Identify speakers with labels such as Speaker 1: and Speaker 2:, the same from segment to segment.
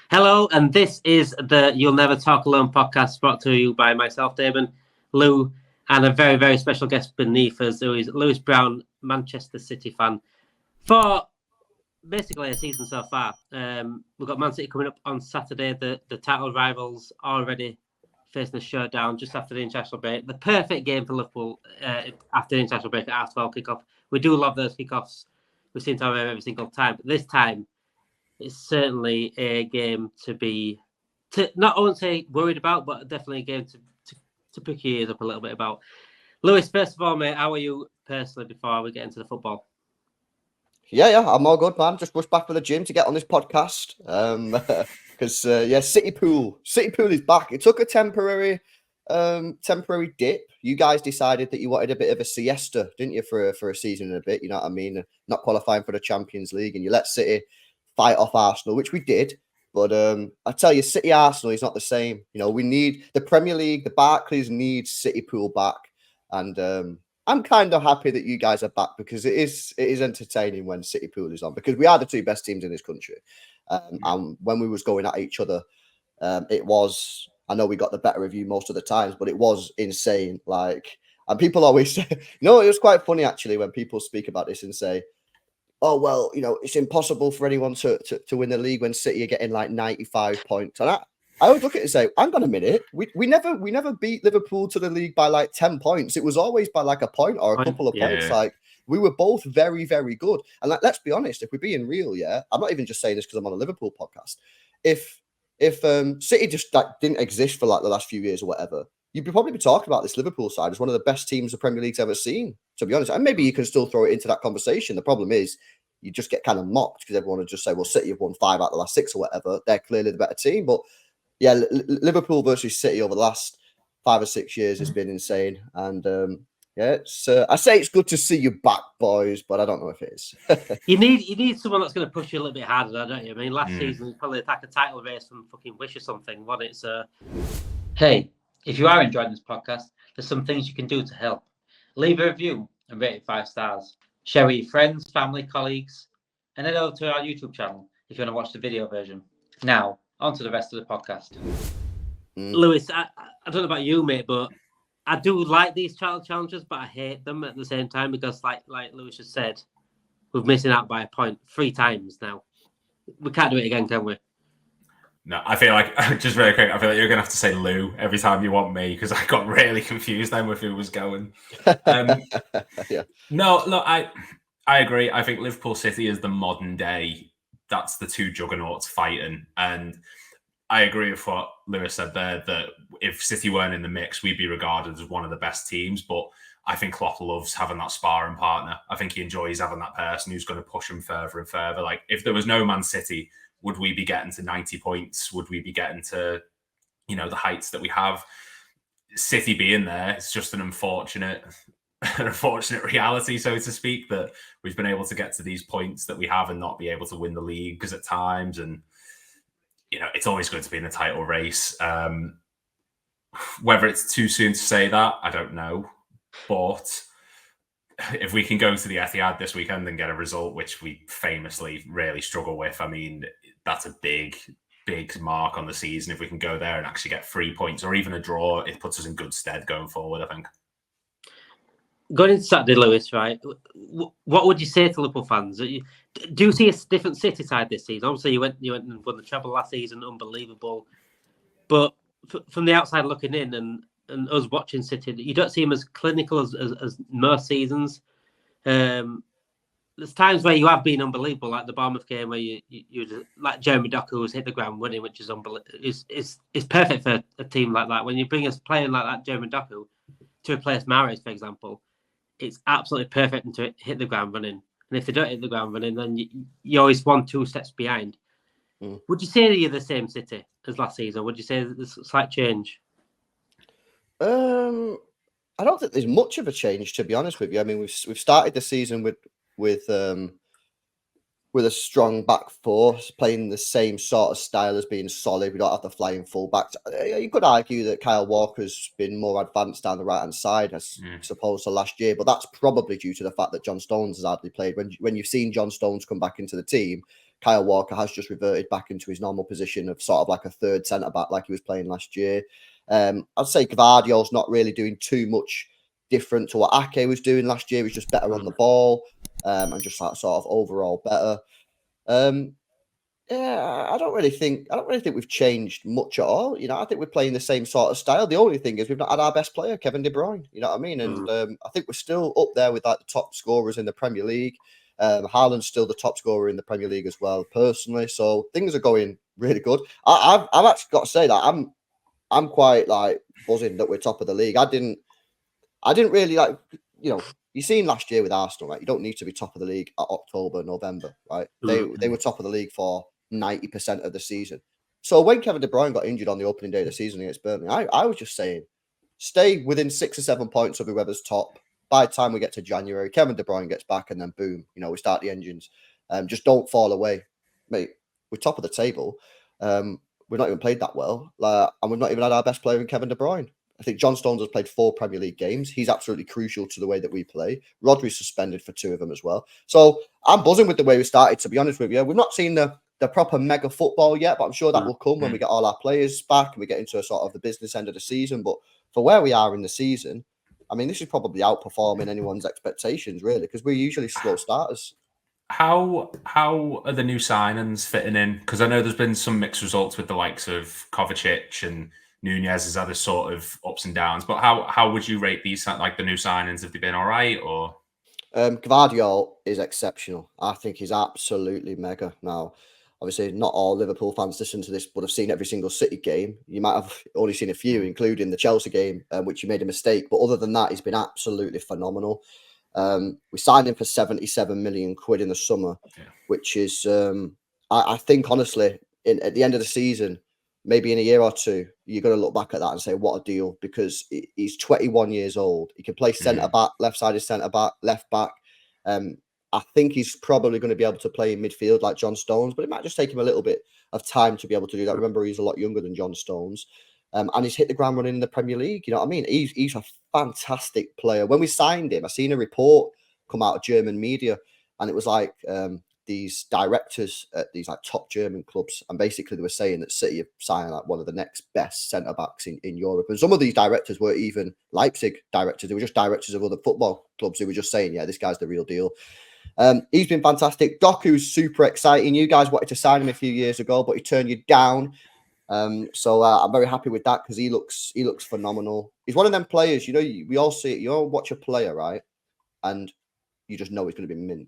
Speaker 1: Hello, and this is the You'll Never Talk Alone podcast, brought to you by myself, Damon, Lew, and a very, very special guest beneath us, who is Lewis Brown, Manchester City fan, for basically a season so far. We've got Man City coming up on Saturday, the title rivals already facing a showdown just after the international break. The perfect game for Liverpool after the international break at R12 kickoff. We do love those kickoffs. We seem to have them every single time, but this time, it's certainly a game to not I won't say worried about, but definitely a game to pick your ears up a little bit about. Lewis, first of all, mate, how are you personally before we get into the football?
Speaker 2: Yeah, I'm all good, man. Just rushed back to the gym to get on this podcast. Because City Pool is back. It took a temporary dip. You guys decided that you wanted a bit of a siesta, didn't you, for a season and a bit? You know what I mean? Not qualifying for the Champions League, and you let City fight off Arsenal, which we did. But I tell you, City Arsenal is not the same. You know, we need the Premier League, the Barclays needs City Pool back, and I'm kind of happy that you guys are back because it is entertaining when City Pool is on, because we are the two best teams in this country. And when we was going at each other, it was, I know we got the better of you most of the times, but it was insane. Like, and people always say, it was quite funny actually when people speak about this and say, oh, well, it's impossible for anyone to win the league when City are getting like 95 points. And I always look at it and say, hang on a minute, we never beat Liverpool to the league by like 10 points. It was always by like a point or a couple of points. Like, we were both very, very good. And like, let's be honest, if we're being real, I'm not even just saying this because I'm on a Liverpool podcast. If City just didn't exist for like the last few years or whatever, you'd probably be talking about this Liverpool side as one of the best teams the Premier League's ever seen, to be honest. And maybe you can still throw it into that conversation. The problem is you just get kind of mocked because everyone would just say, well, City have won 5 out of the last 6 or whatever. They're clearly the better team. But yeah, Liverpool versus City over the last 5 or 6 years has been insane. And I say it's good to see you back, boys, but I don't know if it is.
Speaker 1: You need someone that's going to push you a little bit harder, don't you? I mean, last season, probably attack a title race from fucking Wish or something, wasn't it? So, hey, if you are enjoying this podcast, there's some things you can do to help. Leave a review and rate it 5 stars. Share with your friends, family, colleagues, and head over to our YouTube channel if you want to watch the video version. Now, on to the rest of the podcast. Lewis, I don't know about you, mate, but I do like these title challenges, but I hate them at the same time because, like Lewis just said, we're missing out by a point 3 times now. We can't do it again, can we?
Speaker 3: No, I feel like, just very quick, I feel like you're going to have to say Lew every time you want me because I got really confused then with who was going.
Speaker 2: Yeah.
Speaker 3: No, look, I agree. I think Liverpool City is the modern day. That's the 2 juggernauts fighting. And I agree with what Lewis said there, that if City weren't in the mix, we'd be regarded as one of the best teams. But I think Klopp loves having that sparring partner. I think he enjoys having that person who's going to push him further and further. Like, if there was no Man City, would we be getting to 90 points? Would we be getting to, the heights that we have? City being there, it's just an unfortunate reality, so to speak, that we've been able to get to these points that we have and not be able to win the league because at times, and it's always going to be in the title race. Whether it's too soon to say that, I don't know. But if we can go to the Etihad this weekend and get a result, which we famously really struggle with, I mean, that's a big mark on the season. If we can go there and actually get 3 points or even a draw, it puts us in good stead going forward, I think.
Speaker 1: Going into Saturday, Lewis, right? What would you say to Liverpool fans? Do you see a different City side this season? Obviously, you went and won the treble last season, unbelievable. But from the outside looking in and us watching City, you don't see them as clinical as most seasons. There's times where you have been unbelievable, like the Bournemouth game where you like Jeremy Doku has hit the ground running, which is unbelievable. It's perfect for a team like that. When you bring us playing like that, Jeremy Doku, to replace Mahrez, for example, it's absolutely perfect to hit the ground running. And if they don't hit the ground running, then you're always 1-2 steps behind. Would you say you're the same City as last season? Would you say there's a slight change?
Speaker 2: I don't think there's much of a change, to be honest with you. I mean, we've started the season with a strong back 4, playing the same sort of style as being solid. We don't have the flying fullbacks. You could argue that Kyle Walker's been more advanced down the right-hand side as opposed to last year, but that's probably due to the fact that John Stones has hardly played. When you've seen John Stones come back into the team, Kyle Walker has just reverted back into his normal position of sort of like a third centre-back like he was playing last year. I'd say Gvardiol's not really doing too much different to what Ake was doing last year. He's just better on the ball and just like sort of overall better. Yeah, I don't really think we've changed much at all. I think we're playing the same sort of style. The only thing is we've not had our best player, Kevin De Bruyne. You know what I mean? And I think we're still up there with like the top scorers in the Premier League. Haaland's still the top scorer in the Premier League as well, personally. So things are going really good. I've actually got to say that I'm quite like buzzing that we're top of the league. I didn't really like, you seen last year with Arsenal, right? You don't need to be top of the league at October, November, right? They were top of the league for 90% of the season. So when Kevin De Bruyne got injured on the opening day of the season against Burnley, I was just saying, stay within 6 or 7 points of whoever's top. By the time we get to January, Kevin De Bruyne gets back and then boom, we start the engines. Just don't fall away. Mate, we're top of the table. We've not even played that well. And we've not even had our best player in Kevin De Bruyne. I think John Stones has played 4 Premier League games. He's absolutely crucial to the way that we play. Rodri's suspended for 2 of them as well. So I'm buzzing with the way we started, to be honest with you. We've not seen the proper mega football yet, but I'm sure that will come when we get all our players back and we get into a sort of the business end of the season. But for where we are in the season, I mean, this is probably outperforming anyone's expectations, really, because we're usually slow starters.
Speaker 3: How are the new signings fitting in? Because I know there's been some mixed results with the likes of Kovacic and Nunez has had a sort of ups and downs. But how would you rate these, like the new signings? Have they been all right or?
Speaker 2: Gvardiol is exceptional. I think he's absolutely mega. Now, obviously, not all Liverpool fans listen to this would have seen every single City game. You might have only seen a few, including the Chelsea game, which you made a mistake. But other than that, he's been absolutely phenomenal. We signed him for 77 million quid in the summer, which is, I think, honestly, at the end of the season, maybe in a year or two, you're going to look back at that and say, what a deal, because he's 21 years old. He can play centre-back, left-sided centre-back, left-back. I think he's probably going to be able to play in midfield like John Stones, but it might just take him a little bit of time to be able to do that. Remember, he's a lot younger than John Stones. And he's hit the ground running in the Premier League. You know what I mean? He's a fantastic player. When we signed him, I seen a report come out of German media, and it was like these directors at these like top German clubs, and basically they were saying that City have signed like one of the next best centre backs in Europe. And some of these directors were even Leipzig directors; they were just directors of other football clubs who were just saying, "Yeah, this guy's the real deal." He's been fantastic. Doku's super exciting. You guys wanted to sign him a few years ago, but he turned you down. So I'm very happy with that because he looks phenomenal. He's one of them players, we all see it. You all watch a player, right? And you just know he's going to be mint.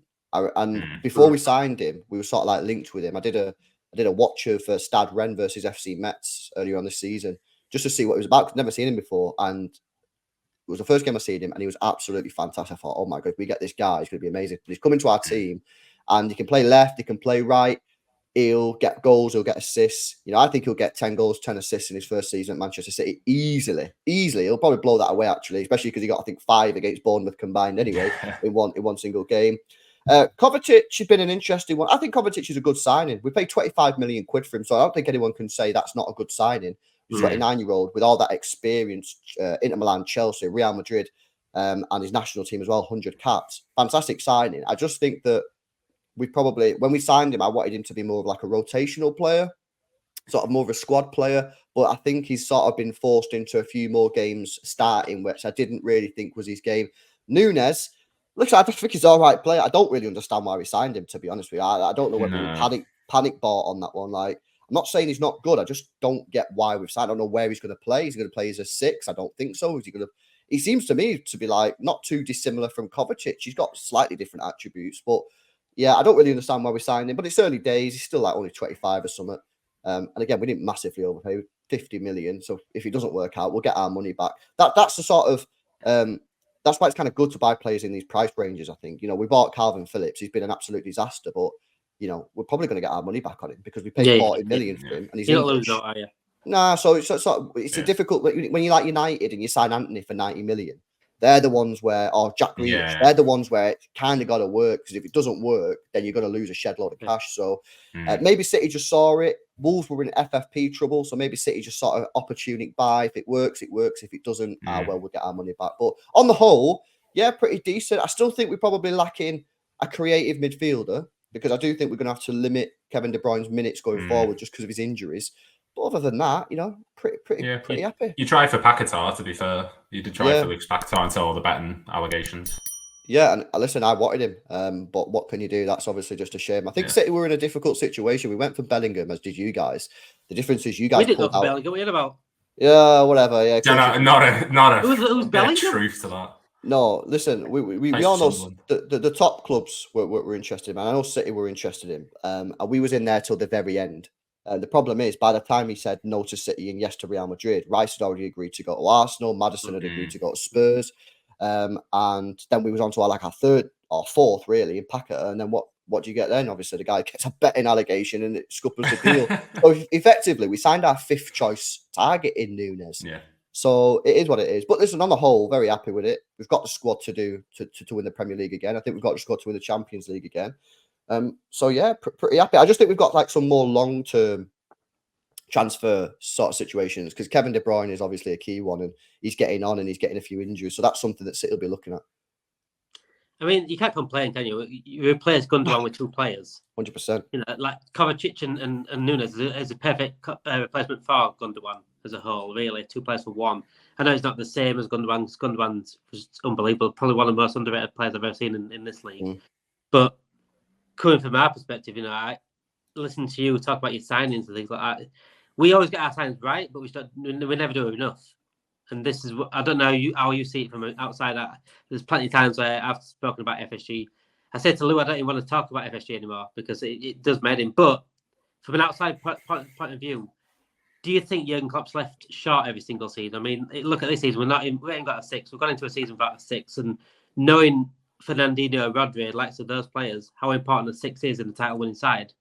Speaker 2: Before we signed him, we were sort of like linked with him. I did a watch of Stade Rennes versus FC Metz earlier on this season just to see what he was about. I've never seen him before, and it was the first game I seen him, and he was absolutely fantastic. I thought, oh my god, if we get this guy, he's going to be amazing. But he's coming to our team, and he can play left, he can play right. He'll get goals, he'll get assists. I think he'll get 10 goals, 10 assists in his first season at Manchester City easily. He'll probably blow that away, actually, especially because he got, I think, 5 against Bournemouth combined anyway in one single game. Kovacic has been an interesting one. I think Kovacic is a good signing. We paid 25 million quid for him, so I don't think anyone can say that's not a good signing. He's a 29-year-old with all that experience, Inter Milan, Chelsea, Real Madrid, and his national team as well, 100 caps. Fantastic signing. I just think that when we signed him, I wanted him to be more of like a rotational player, sort of more of a squad player. But I think he's sort of been forced into a few more games starting, which I didn't really think was his game. Nunez, look, I just think he's all right player. I don't really understand why we signed him, to be honest with you. I don't know whether we panic bought on that one. Like, I'm not saying he's not good. I just don't get why we've signed. I don't know where he's going to play. He's going to play as a 6. I don't think so. He seems to me to be like not too dissimilar from Kovacic. He's got slightly different attributes, but yeah, I don't really understand why we signed him, but it's early days. He's still like only 25 or something. And again, we didn't massively overpay, 50 million. So if it doesn't work out, we'll get our money back. That's the sort of that's why it's kind of good to buy players in these price ranges. I think we bought Calvin Phillips. He's been an absolute disaster, but we're probably going to get our money back on him because we paid 40 million for him, and he's English. Are you? Nah, so it's a difficult when you like United and you sign Anthony for 90 million. They're the ones or Jack Grealish, they're the ones where it kind of got to work, because if it doesn't work, then you're going to lose a shed load of cash. So maybe City just saw it. Wolves were in FFP trouble, so maybe City just sort of opportunistic buy. If it works, it works. If it doesn't, we'll get our money back. But on the whole, yeah, pretty decent. I still think we're probably lacking a creative midfielder. because I do think we're going to have to limit Kevin De Bruyne's minutes going forward just because of his injuries. But other than that, pretty happy.
Speaker 3: You tried for Paquetá, to be fair. You did try for Luke's Paquetá until all the betting allegations.
Speaker 2: Yeah, and listen, I wanted him, but what can you do? That's obviously just a shame. I think City were in a difficult situation. We went for Bellingham, as did you guys. The difference is you guys
Speaker 1: didn't
Speaker 2: pulled
Speaker 1: go for
Speaker 2: out.
Speaker 1: Bellingham. We had about
Speaker 2: whatever. Yeah,
Speaker 3: not a
Speaker 1: Who's
Speaker 3: bit of
Speaker 1: Bellingham?
Speaker 3: truth to that.
Speaker 2: No, listen, we all know the top clubs were interested in, man. I know City were interested in, and we was in there till the very end. The problem is, by the time he said no to City and yes to Real Madrid, Rice had already agreed to go to Arsenal, Maddison had agreed to go to Spurs, and then we was on to our third or fourth, really, in Paquetá. And then what do you get then? Obviously, the guy gets a betting allegation and it scuppers the deal. So effectively, we signed our fifth choice target in Núñez.
Speaker 3: Yeah.
Speaker 2: So it is what it is. But listen, on the whole, very happy with it. We've got the squad to win the Premier League again. I think we've got the squad to win the Champions League again. So yeah, pretty happy. I just think we've got like some more long-term transfer sort of situations because Kevin De Bruyne is obviously a key one, and he's getting on and he's getting a few injuries. So that's something that City will be looking at.
Speaker 1: I mean, you can't complain, can you? You replace Gundogan with two players.
Speaker 2: 100%.
Speaker 1: Like Kovacic and Núñez is a perfect replacement for Gundogan as a whole, really. Two players for one. I know he's not the same as Gundogan. Gundogan's just unbelievable. Probably one of the most underrated players I've ever seen in this league. But coming from our perspective, I listen to you talk about your signings and things like that. We always get our signings right, but we never do enough. And this is I don't know how you see it from outside. There's plenty of times where I've spoken about FSG. I said to Lew, I don't even want to talk about FSG anymore because it does made him. But from an outside point of view, do you think Jurgen Klopp's left short every single season? I mean, look at this season. We ain't got a six. We've gone into a season without a six. And knowing Fernandinho, Rodri, likes of those players, how important the six is in the title-winning side,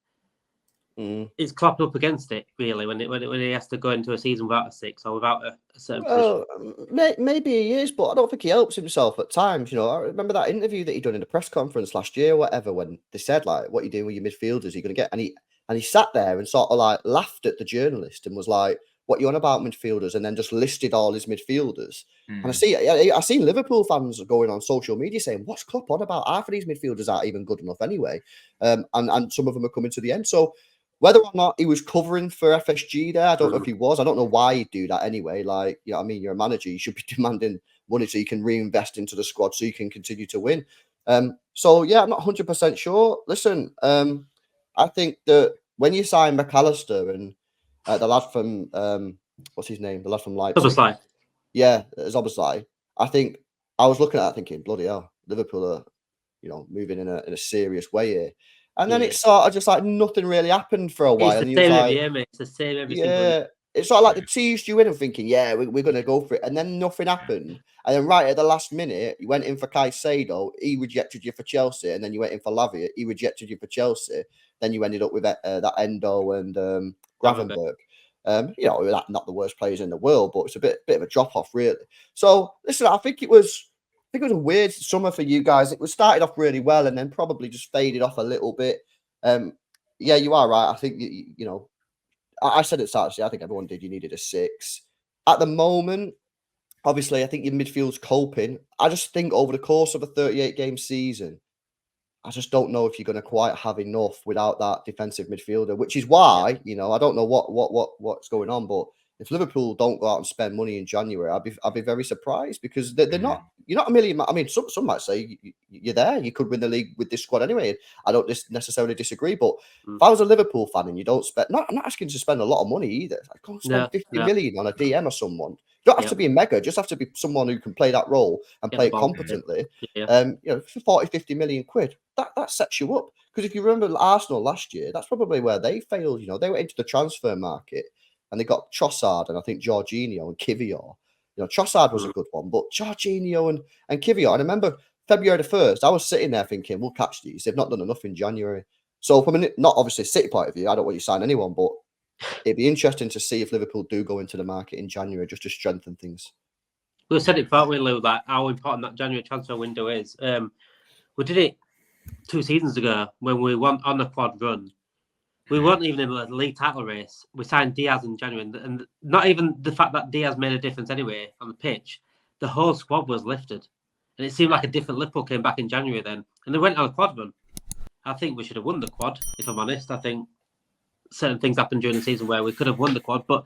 Speaker 1: is Klopp up against it really when he has to go into a season without a six or without a certain position?
Speaker 2: Maybe he is, but I don't think he helps himself at times. I remember that interview that he done in the press conference last year, whatever, when they said like, "What are you doing with your midfielders? You're going to get," and he sat there and sort of like laughed at the journalist and was like, "What you on about midfielders?" And then just listed all his midfielders. And I see Liverpool fans going on social media saying, "What's Klopp on about? Half of these midfielders aren't even good enough anyway," and some of them are coming to the end. So whether or not he was covering for FSG there, I don't know if he was. I don't know why he'd do that anyway. Like, I mean, you're a manager. You should be demanding money so you can reinvest into the squad so you can continue to win. So, yeah, I'm not 100% sure. Listen, I think that when you sign McAllister and the lad from, what's his name? The lad from Leipzig.
Speaker 1: Szoboszlai.
Speaker 2: Yeah, Szoboszlai. I think I was looking at that thinking, bloody hell, Liverpool are, moving in a serious way here. And then it's sort of just like nothing really happened for a while.
Speaker 1: It's the same every year, mate. It's the same every single year.
Speaker 2: It's sort of like they teased you in and thinking, yeah, we're going to go for it. And then nothing happened. And then right at the last minute, you went in for Caicedo. He rejected you for Chelsea. And then you went in for Lavia. He rejected you for Chelsea. Then you ended up with that Endo and Gravenberch. Not the worst players in the world, but it's a bit of a drop-off, really. So, listen, I think it was a weird summer for you guys. It was started off really well and then probably just faded off a little bit. Yeah, you are right. I think, I said it Saturday. I think everyone did. You needed a six. At the moment, obviously, I think your midfield's coping. I just think over the course of a 38-game season, I just don't know if you're going to quite have enough without that defensive midfielder, which is why, I don't know what's going on, but if Liverpool don't go out and spend money in January, I'd be very surprised because they're not. You're not a million. I mean, some might say you're there. You could win the league with this squad anyway. I don't necessarily disagree, but if I was a Liverpool fan and you don't spend, I'm not asking you to spend a lot of money either. I can't spend 50 million on a DM or someone. You don't have to be a mega. Just have to be someone who can play that role and play it competently. For 40, 50 million quid, that sets you up. Because if you remember Arsenal last year, that's probably where they failed. They went into the transfer market. And they got Trossard and I think Jorginho and Kivior. Trossard was a good one, but Jorginho and Kivior. And I remember February the 1st, I was sitting there thinking, we'll catch these. They've not done enough in January. So from not obviously City point of view, I don't want you to sign anyone, but it'd be interesting to see if Liverpool do go into the market in January just to strengthen things.
Speaker 1: We said it, thought we, Lew, that how important that January transfer window is. We did it 2 seasons ago when we went on the quad run. We weren't even in the league title race. We signed Diaz in January, and not even the fact that Diaz made a difference anyway on the pitch. The whole squad was lifted, and it seemed like a different Liverpool came back in January then, and they went on a quad run. I think we should have won the quad, if I'm honest. I think certain things happened during the season where we could have won the quad, but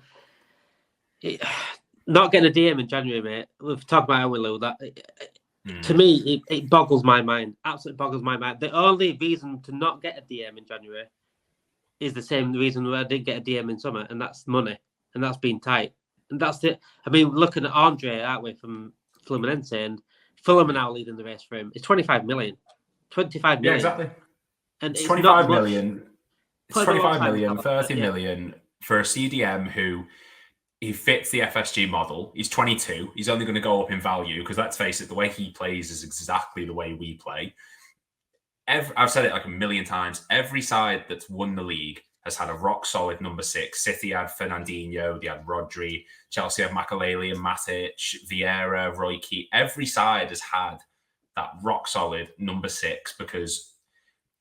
Speaker 1: not getting a DM in January, mate. We've talked about it with Lew. That to me, it boggles my mind. Absolutely boggles my mind. The only reason to not get a DM in January is the same reason why I didn't get a DM in summer, and that's money, and that's being tight, and that's it. I mean, looking at Andre, aren't we, from Fluminense, and Fulham are now leading the race for him. It's 25 million. 25 million.
Speaker 3: Yeah, exactly.
Speaker 1: And
Speaker 3: it's 25 million.
Speaker 1: It's
Speaker 3: 25 million, 30 million for a CDM who he fits the FSG model. He's 22. He's only going to go up in value because let's face it, the way he plays is exactly the way we play. I've said it like a million times. Every side that's won the league has had a rock solid number 6. City had Fernandinho, they had Rodri, Chelsea had Makaleli and Matic, Vieira, Roy Keane. Every side has had that rock solid number 6 because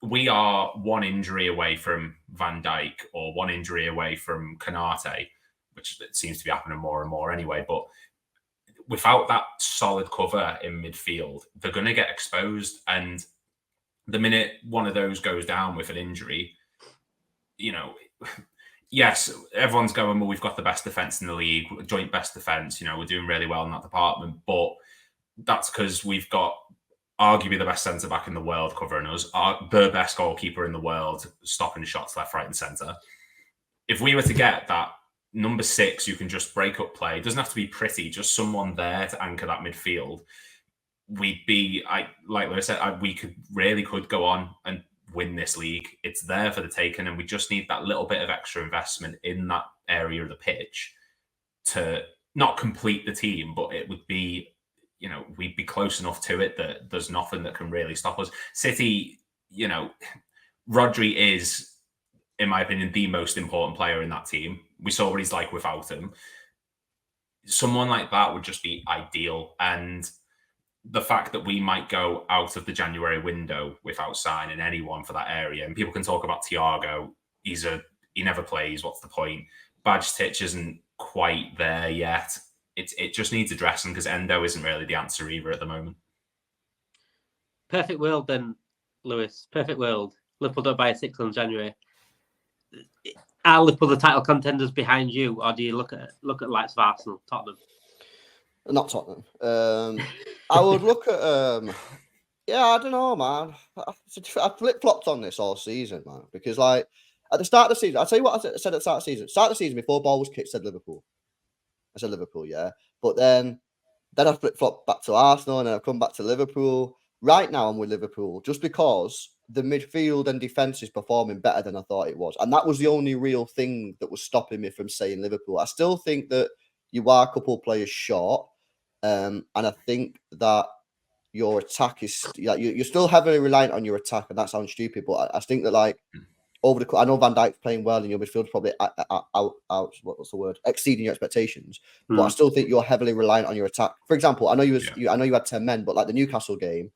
Speaker 3: we are one injury away from Van Dijk or one injury away from Konate, which seems to be happening more and more anyway. But without that solid cover in midfield, they're going to get exposed. And the minute one of those goes down with an injury, yes, everyone's going, well, we've got the best defence in the league, joint best defence, we're doing really well in that department. But that's because we've got arguably the best centre-back in the world covering us, the best goalkeeper in the world, stopping shots left, right and centre. If we were to get that number 6, you can just break up play. It doesn't have to be pretty, just someone there to anchor that midfield. We'd be, like Lewis said, we could go on and win this league. It's there for the taking, and we just need that little bit of extra investment in that area of the pitch to not complete the team, but it would be, we'd be close enough to it that there's nothing that can really stop us. City, Rodri is, in my opinion, the most important player in that team. We saw what he's like without him. Someone like that would just be ideal. And the fact that we might go out of the January window without signing anyone for that area, and people can talk about Thiago, he never plays, what's the point? Bajtic isn't quite there yet. It just needs addressing because Endo isn't really the answer either at the moment.
Speaker 1: Perfect world then, Lewis. Perfect world. Liverpool don't buy a 6 on January. Are Liverpool the title contenders behind you, or do you look at likes of Arsenal, Tottenham?
Speaker 2: Not Tottenham. I would look at I don't know, man. I flip-flopped on this all season, man, because at the start of the season, I'll tell you what I said at the start of the season. Start of the season, before ball was kicked, said Liverpool. I said Liverpool, yeah. But then I flip-flopped back to Arsenal, and then I've come back to Liverpool. Right now, I'm with Liverpool, just because the midfield and defence is performing better than I thought it was. And that was the only real thing that was stopping me from saying Liverpool. I still think that you are a couple of players short. And I think that your attack is... you're still heavily reliant on your attack, and that sounds stupid, but I think that, I know Van Dijk's playing well, and your midfield's probably what's the word? Exceeding your expectations. But I still think you're heavily reliant on your attack. For example, I know you had 10 men, but the Newcastle game,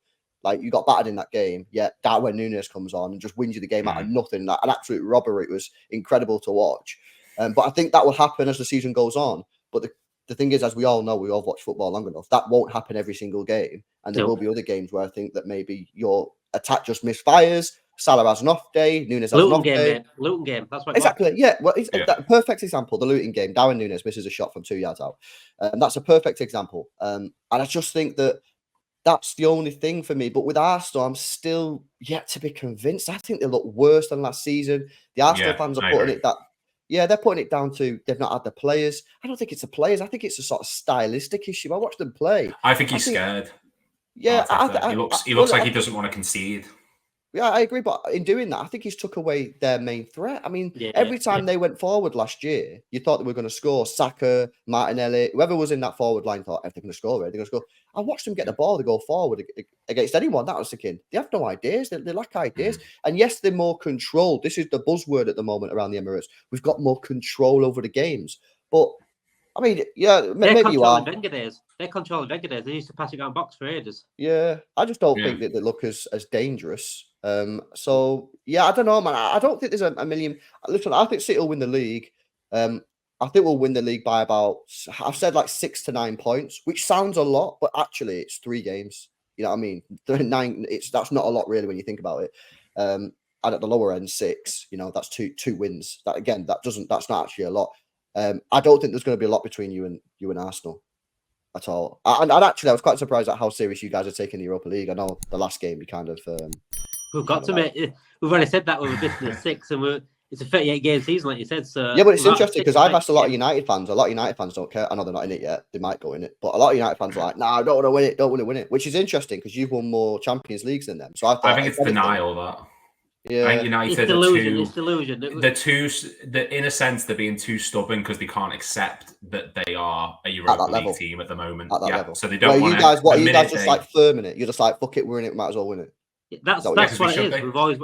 Speaker 2: you got battered in that game. Yeah, Darwin Núñez comes on and just wins you the game out of nothing. An absolute robbery. It was incredible to watch. But I think that will happen as the season goes on. But the thing is, as we all know, we all watch football long enough, that won't happen every single game. And there will be other games where I think that maybe your attack just misfires. Salah has an off day. Núñez has an off day.
Speaker 1: Mate. Luton game. That's what
Speaker 2: exactly. Yeah. Well, that perfect example. The Luton game. Darwin Núñez misses a shot from 2 yards out. That's a perfect example. And I just think that that's the only thing for me. But with Arsenal, I'm still yet to be convinced. I think they look worse than last season. The Arsenal fans are putting they're putting it down to they've not had the players. I don't think it's the players. I think it's a sort of stylistic issue. I watched them play.
Speaker 3: I think he's scared.
Speaker 2: Yeah,
Speaker 3: he looks like he doesn't want to concede.
Speaker 2: Yeah, I agree. But in doing that, I think he's took away their main threat. I mean, every time they went forward last year, you thought they were going to score. Saka, Martinelli, whoever was in that forward line thought, if they're going to score, they're going to score. I watched them get the ball to go forward against anyone. That was thinking, they have no ideas. They lack ideas. And yes, they're more controlled. This is the buzzword at the moment around the Emirates. We've got more control over the games. But, I mean, maybe you are.
Speaker 1: They're controlling Wenger days. They used to pass it down box for ages.
Speaker 2: Yeah, I just don't think that they look as dangerous. So I don't know, man. I don't think there's a million. Listen, I think City will win the league. I think we'll win the league by about, I've said 6 to 9 points, which sounds a lot, but actually it's 3 games. You know what I mean? 9. That's not a lot really when you think about it. And at the lower end, 6. You know, that's two wins. That's not actually a lot. I don't think there's going to be a lot between you and Arsenal at all. And actually, I was quite surprised at how serious you guys are taking the Europa League. I know the last game you kind of
Speaker 1: we've got to make. We've already said that we're missing 6, and it's a 38 game season, like you said. So
Speaker 2: yeah, but it's interesting because I've asked a lot of United fans. A lot of United fans don't care. I know they're not in it yet. They might go in it, but a lot of United fans are like, "No, I don't want to win it. Don't want to win it." Which is interesting because you've won more Champions Leagues than them. So I
Speaker 3: think it's denial that.
Speaker 2: Yeah,
Speaker 3: I think United
Speaker 1: it's delusion. It's delusion.
Speaker 3: In a sense, they're being too stubborn because they can't accept that they are a Europa League team at the moment.
Speaker 2: At that level.
Speaker 3: So they don't want to.
Speaker 2: What are you guys just like firm in it? You're just like, fuck it, we're in it. We might as well win it.
Speaker 1: That's what it is. We've always,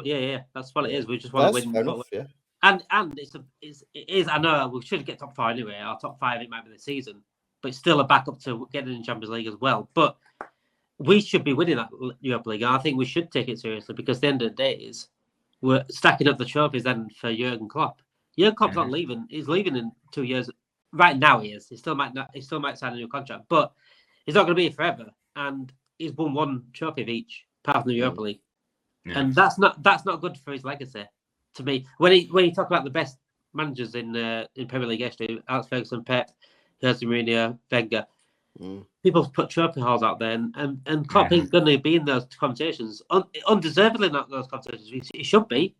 Speaker 1: that's what it is. We just want to win.
Speaker 2: Fair enough, yeah.
Speaker 1: And it is. I know we should get top 5 anyway. Our top 5 it might be the season, but it's still a backup to getting in Champions League as well. But we should be winning that Europa League, and I think we should take it seriously because at the end of the day we're stacking up the trophies then for Jurgen Klopp. Jurgen Klopp's not leaving. He's leaving in 2 years. Right now he is. He still might sign a new contract, but he's not going to be here forever. And he's won 1 trophy of each, apart from the Europa League, and that's not good for his legacy. To me, when he talk about the best managers in Premier League history, Alex Ferguson, Pep, Jose Mourinho, Wenger, people put trophy halls out there, and Klopp ain't going to be in those conversations. Undeservedly not those conversations. He should be.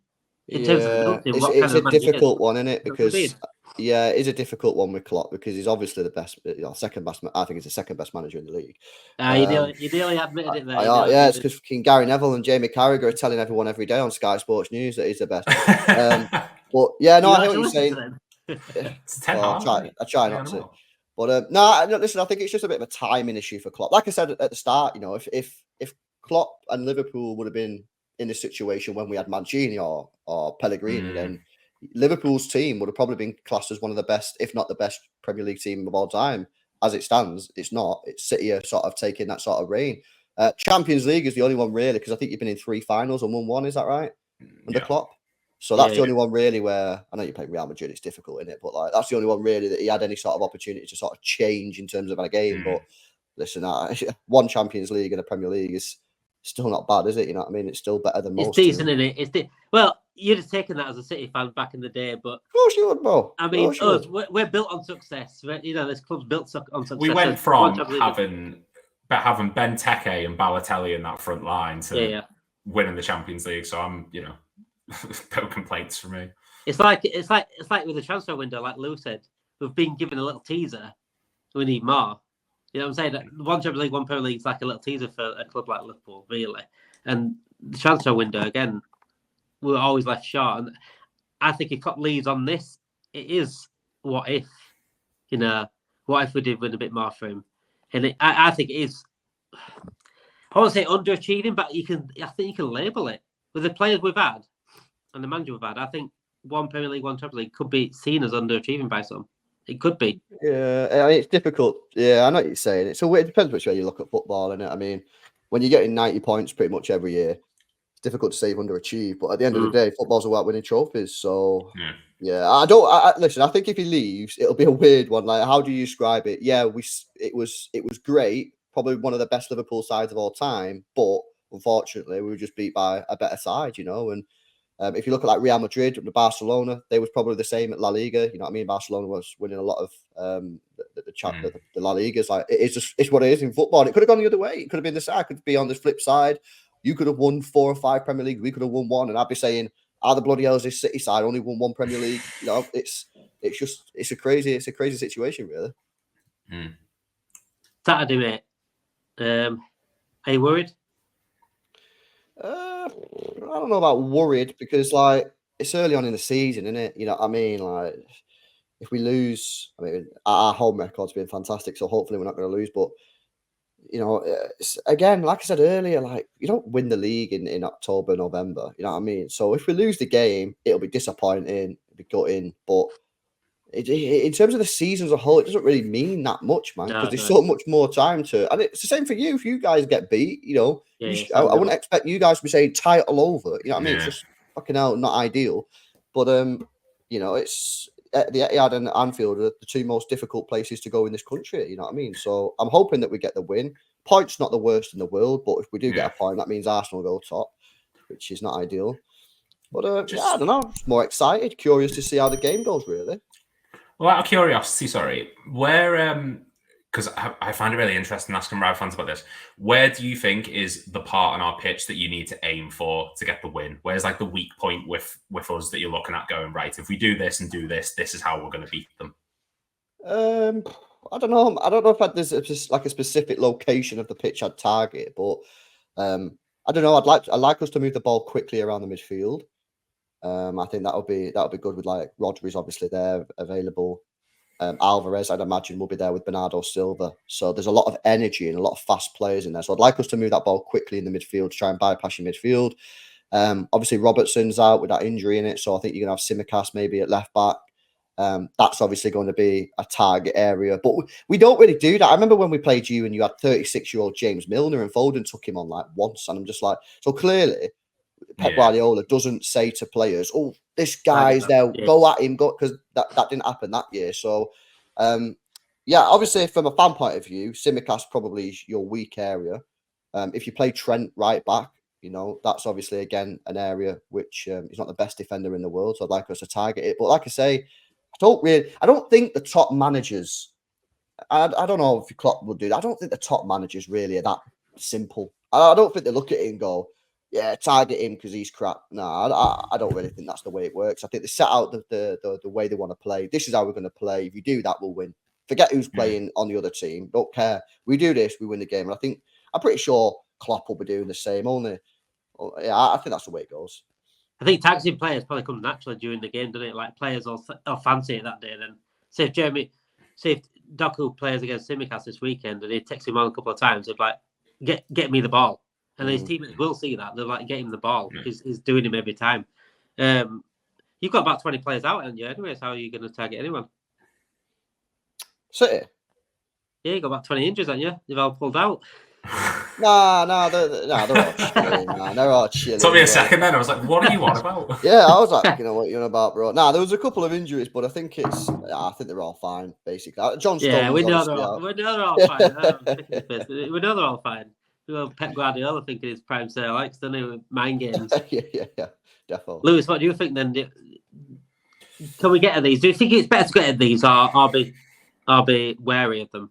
Speaker 1: In terms of
Speaker 2: it's a difficult one, isn't it? Because it is a difficult one with Klopp because he's obviously the best, second best. I think he's the second best manager in the league.
Speaker 1: You nearly admitted it there.
Speaker 2: It's because Gary Neville and Jamie Carragher are telling everyone every day on Sky Sports News that he's the best. But yeah, no, I hear what you're saying. I try not to. But listen, I think it's just a bit of a timing issue for Klopp. Like I said at the start, if Klopp and Liverpool would have been in this situation when we had Mancini or Pellegrini, then Liverpool's team would have probably been classed as one of the best, if not the best, Premier League team of all time. As it stands, it's not. It's City are sort of taking that sort of reign. Champions League is the only one really, because I think you've been in 3 finals and won 1. Is that right? Under Klopp. So that's the only one really where I know you play Real Madrid. It's difficult, isn't it? But like that's the only one really that he had any sort of opportunity to sort of change in terms of a game. But listen, 1 Champions League and a Premier League is still not bad, is it? You know what I mean? It's still better than most.
Speaker 1: It's decent, isn't it? Well, you'd have taken that as a City fan back in the day, but
Speaker 2: of course you would, bro.
Speaker 1: I mean, we're built on success. This club's built on success.
Speaker 3: We went from having Benteke and Balotelli in that front line to winning the Champions League. So I'm, no complaints for me.
Speaker 1: It's like with the transfer window, like Lew said, we've been given a little teaser. We need more. You know what I'm saying? 1 Champions League, 1 Premier League is like a little teaser for a club like Liverpool, really. And the transfer window, again, we were always left short. And I think if Klopp leaves on this, it is what if, what if we did win a bit more for him? And I think it is, I won't say underachieving, but I think you can label it. With the players we've had and the manager we've had, I think 1 Premier League, 1 Champions League could be seen as underachieving by some. It could be.
Speaker 2: Yeah, I mean, it's difficult. Yeah, I know what you're saying. It depends which way you look at football, innit? I mean, when you're getting 90 points pretty much every year, it's difficult to say you've underachieved. But at the end of the day, football's about winning trophies. So, listen, I think if he leaves, it'll be a weird one. Like, how do you describe it? Yeah, it was great. Probably one of the best Liverpool sides of all time. But unfortunately, we were just beat by a better side, And if you look at like Real Madrid and Barcelona, they was probably the same at La Liga. You know what I mean? Barcelona was winning a lot of the La Ligas. Like it's what it is in football. And it could have gone the other way. It could have been the side. It could be on the flip side. You could have won 4 or 5 Premier League. We could have won 1, and I'd be saying, "How the bloody hell is this City side only won 1 Premier League?" It's a crazy situation, really.
Speaker 1: Saturday, mate. Are you worried?
Speaker 2: I don't know about worried because like it's early on in the season, isn't it? You know what I mean? Like if we lose, I mean our home record's been fantastic, so hopefully we're not going to lose. But again, like I said earlier, like you don't win the league in October, November. You know what I mean? So if we lose the game, it'll be disappointing, it'll be gutting. But in terms of the season as a whole, it doesn't really mean that much, man, because there's so much more time to. And it's the same for you. If you guys get beat, I wouldn't expect you guys to be saying title over. You know what I mean? It's just fucking hell, not ideal. But it's the Etihad and Anfield are the 2 most difficult places to go in this country. You know what I mean? So I'm hoping that we get the win. Points not the worst in the world, but if we do get a point, that means Arsenal go top. which is not ideal. But I don't know. Just more excited, curious to see how the game goes. Really.
Speaker 3: Well, out of curiosity, sorry, where because I find it really interesting asking Rav fans about this. Where do you think is the part on our pitch that you need to aim for to get the win? Where's like the weak point with us that you're looking at going, right, if we do this and do this, this is how we're going to beat them?
Speaker 2: I don't know. I don't know if there's a specific location of the pitch I'd target, but I don't know. I'd like us to move the ball quickly around the midfield. I think that'll be good with like Rodri's obviously there available. Alvarez, I'd imagine, will be there with Bernardo Silva. So there's a lot of energy and a lot of fast players in there. So I'd like us to move that ball quickly in the midfield to try and bypass your midfield. Obviously, Robertson's out with that injury in it. So I think you're going to have Simicast maybe at left back. That's obviously going to be a target area. But we don't really do that. I remember when we played you and you had 36-year-old James Milner and Foden took him on like once. And I'm just like, so clearly Pep Guardiola doesn't say to players, "Oh, this guy's there, go at him," because that didn't happen that year. So, obviously, from a fan point of view, Simicast probably is your weak area. If you play Trent right back, that's obviously again an area which is not the best defender in the world. So I'd like us to target it. But like I say, I don't think the top managers. I don't know if Klopp would do that. I don't think the top managers really are that simple. I don't think they look at it and go, yeah, target him because he's crap. No, I don't really think that's the way it works. I think they set out the way they want to play. This is how we're going to play. If you do that, we'll win. Forget who's playing on the other team. Don't care. We do this, we win the game. And I'm pretty sure Klopp will be doing the same. I think that's the way it goes.
Speaker 1: I think taxing players probably come naturally during the game, doesn't it? Like players will fancy it that day. Then say if Doku plays against Simicast this weekend and he takes him on a couple of times, they're like, get me the ball. And his teammates will see that. They're like, get him the ball. He's doing him every time. You've got about 20 players out, haven't you? Anyways, how are you going to target anyone?
Speaker 2: City?
Speaker 1: Yeah, you got about 20 injuries, haven't you? They've all pulled out.
Speaker 2: No, they're all chilling, man. They're all chilling.
Speaker 3: Took me a second then. I was like, what are you on about?
Speaker 2: Yeah, I was like, what you're on about, bro. There was a couple of injuries, but I think they're all fine, basically. John Stones.
Speaker 1: Yeah, we know they're all fine. We know they're all fine. Pep Guardiola thinking his prime Sir Alex, doesn't he, with mind games?
Speaker 2: yeah, definitely.
Speaker 1: Lewis, what do you think then? Can we get at these? Do you think it's better to get at these, or be wary of them?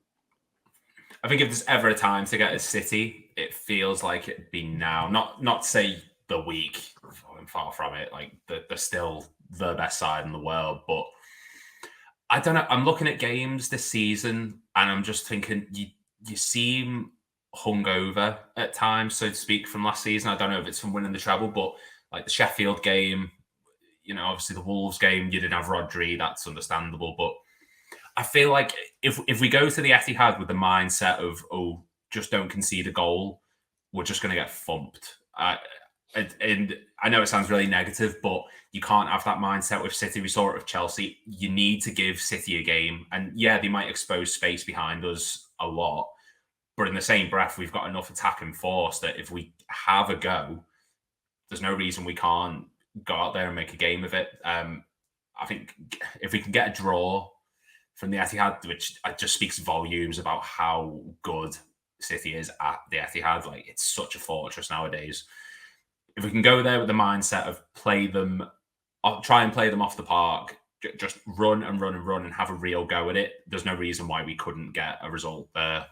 Speaker 3: I think if there's ever a time to get a City, it feels like it'd be now. Not to say the weak, far from it. Like they're still the best side in the world, but I don't know. I'm looking at games this season, and I'm just thinking you seem hungover at times, so to speak, from last season. I don't know if it's from winning the treble, but like the Sheffield game, obviously the Wolves game, you didn't have Rodri, that's understandable. But I feel like if we go to the Etihad with the mindset of, just don't concede a goal, we're just going to get thumped. And I know it sounds really negative, but you can't have that mindset with City. We saw it with Chelsea. You need to give City a game. And yeah, they might expose space behind us a lot, but in the same breath, we've got enough attacking force that if we have a go, there's no reason we can't go out there and make a game of it. I think if we can get a draw from the Etihad, which just speaks volumes about how good City is at the Etihad. Like, it's such a fortress nowadays. If we can go there with the mindset of try and play them off the park, just run and run and run and have a real go at it, there's no reason why we couldn't get a result there.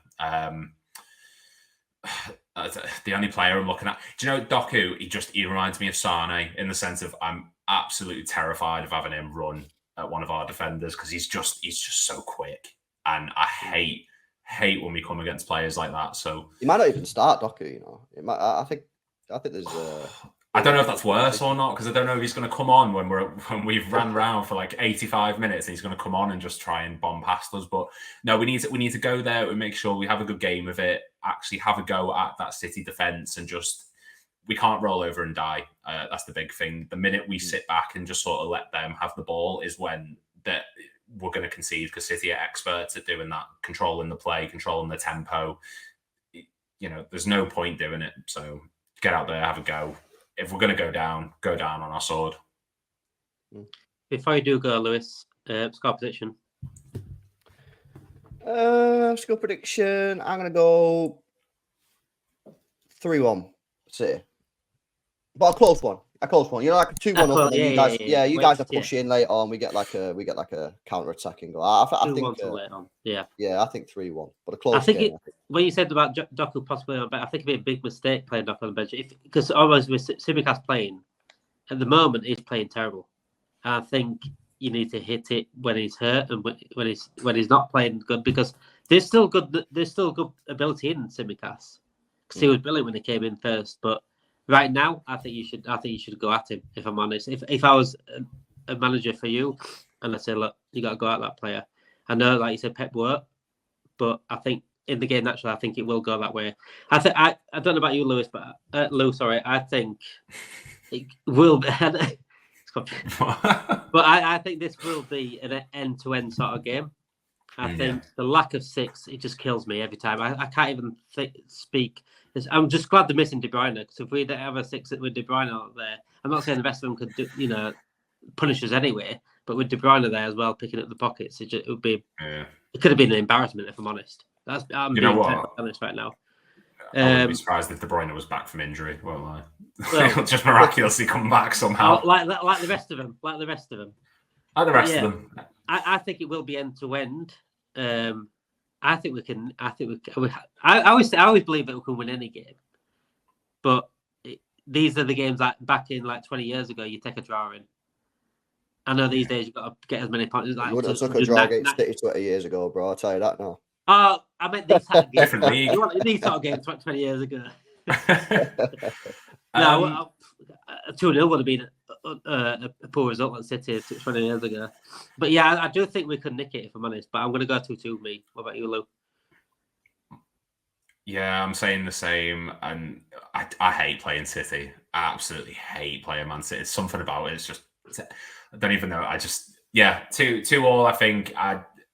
Speaker 3: The only player I'm looking at, do you know Doku? He reminds me of Sane in the sense of I'm absolutely terrified of having him run at one of our defenders because he's just so quick, and I hate when we come against players like that. So
Speaker 2: he might not even start Doku. I think there's.
Speaker 3: I don't know if that's worse or not, because I don't know if he's going to come on when we've ran around for like 85 minutes and he's going to come on and just try and bomb past us. But no, we need to go there and make sure we have a good game of it, actually have a go at that City defence, and we can't roll over and die. That's the big thing. The minute we sit back and just sort of let them have the ball is when we're going to concede, because City are experts at doing that, controlling the play, controlling the tempo. There's no point doing it. So get out there, have a go. If we're going to go down on our sword.
Speaker 1: Before you do go, Lewis, score prediction.
Speaker 2: Score prediction. I'm going to go 3-1. City. But a close one. You know, like a 2-1 up, and then you guys, you guys are pushing late on. We get like a counter-attacking goal. I think
Speaker 1: 2-1 late on. Yeah,
Speaker 2: I think 3-1, but a close
Speaker 1: I think
Speaker 2: game.
Speaker 1: When you said about Doku possibly on the bench, I think it'd be a big mistake playing Doku on the bench because almost with Tsimikas playing at the moment, he's playing terrible. And I think you need to hit it when he's hurt and when he's not playing good, because there's still good ability in Tsimikas because he was brilliant when he came in first, but. Right now, I think you should go at him. If I'm honest, if I was a manager for you, and I say, look, you got to go at that player. I know, like you said, Pep worked, but I think in the game, naturally, I think it will go that way. I don't know about you, Lewis, but Lou, sorry, I think it will be. But I think this will be an end-to-end sort of game. I think the lack of 6, it just kills me every time. I can't even speak. I'm just glad they're missing De Bruyne, because if we didn't have a 6 with De Bruyne out there, I'm not saying the rest of them could do, punish us anyway, but with De Bruyne there as well, picking up the pockets, it would be. Yeah. It could have been an embarrassment, if I'm honest. I'm being honest right now.
Speaker 3: I wouldn't be surprised if De Bruyne was back from injury. Won't lie. He'll just miraculously come back somehow.
Speaker 1: Like the rest of them. Like the rest of them. I think it will be end to end. I think we can. I always believe that we can win any game, but these are the games that back in like 20 years ago you take a draw in. I know these days you've got to get as many points. Like,
Speaker 2: you wouldn't have took a draw against City 20 years ago, bro. I'll tell you that now.
Speaker 1: Oh, I meant these sort of games.
Speaker 3: Definitely.
Speaker 1: You want these sort of games 20 years ago. No, 2-0 would have been a poor result at City 20 years ago. But yeah, I do think we could nick it, if I'm honest. But I'm going to go 2-2, me. What about you, Lou?
Speaker 3: Yeah, I'm saying the same. And I hate playing City. I absolutely hate playing Man City. It's something about it. It's just, I don't even know. 2-2 I think.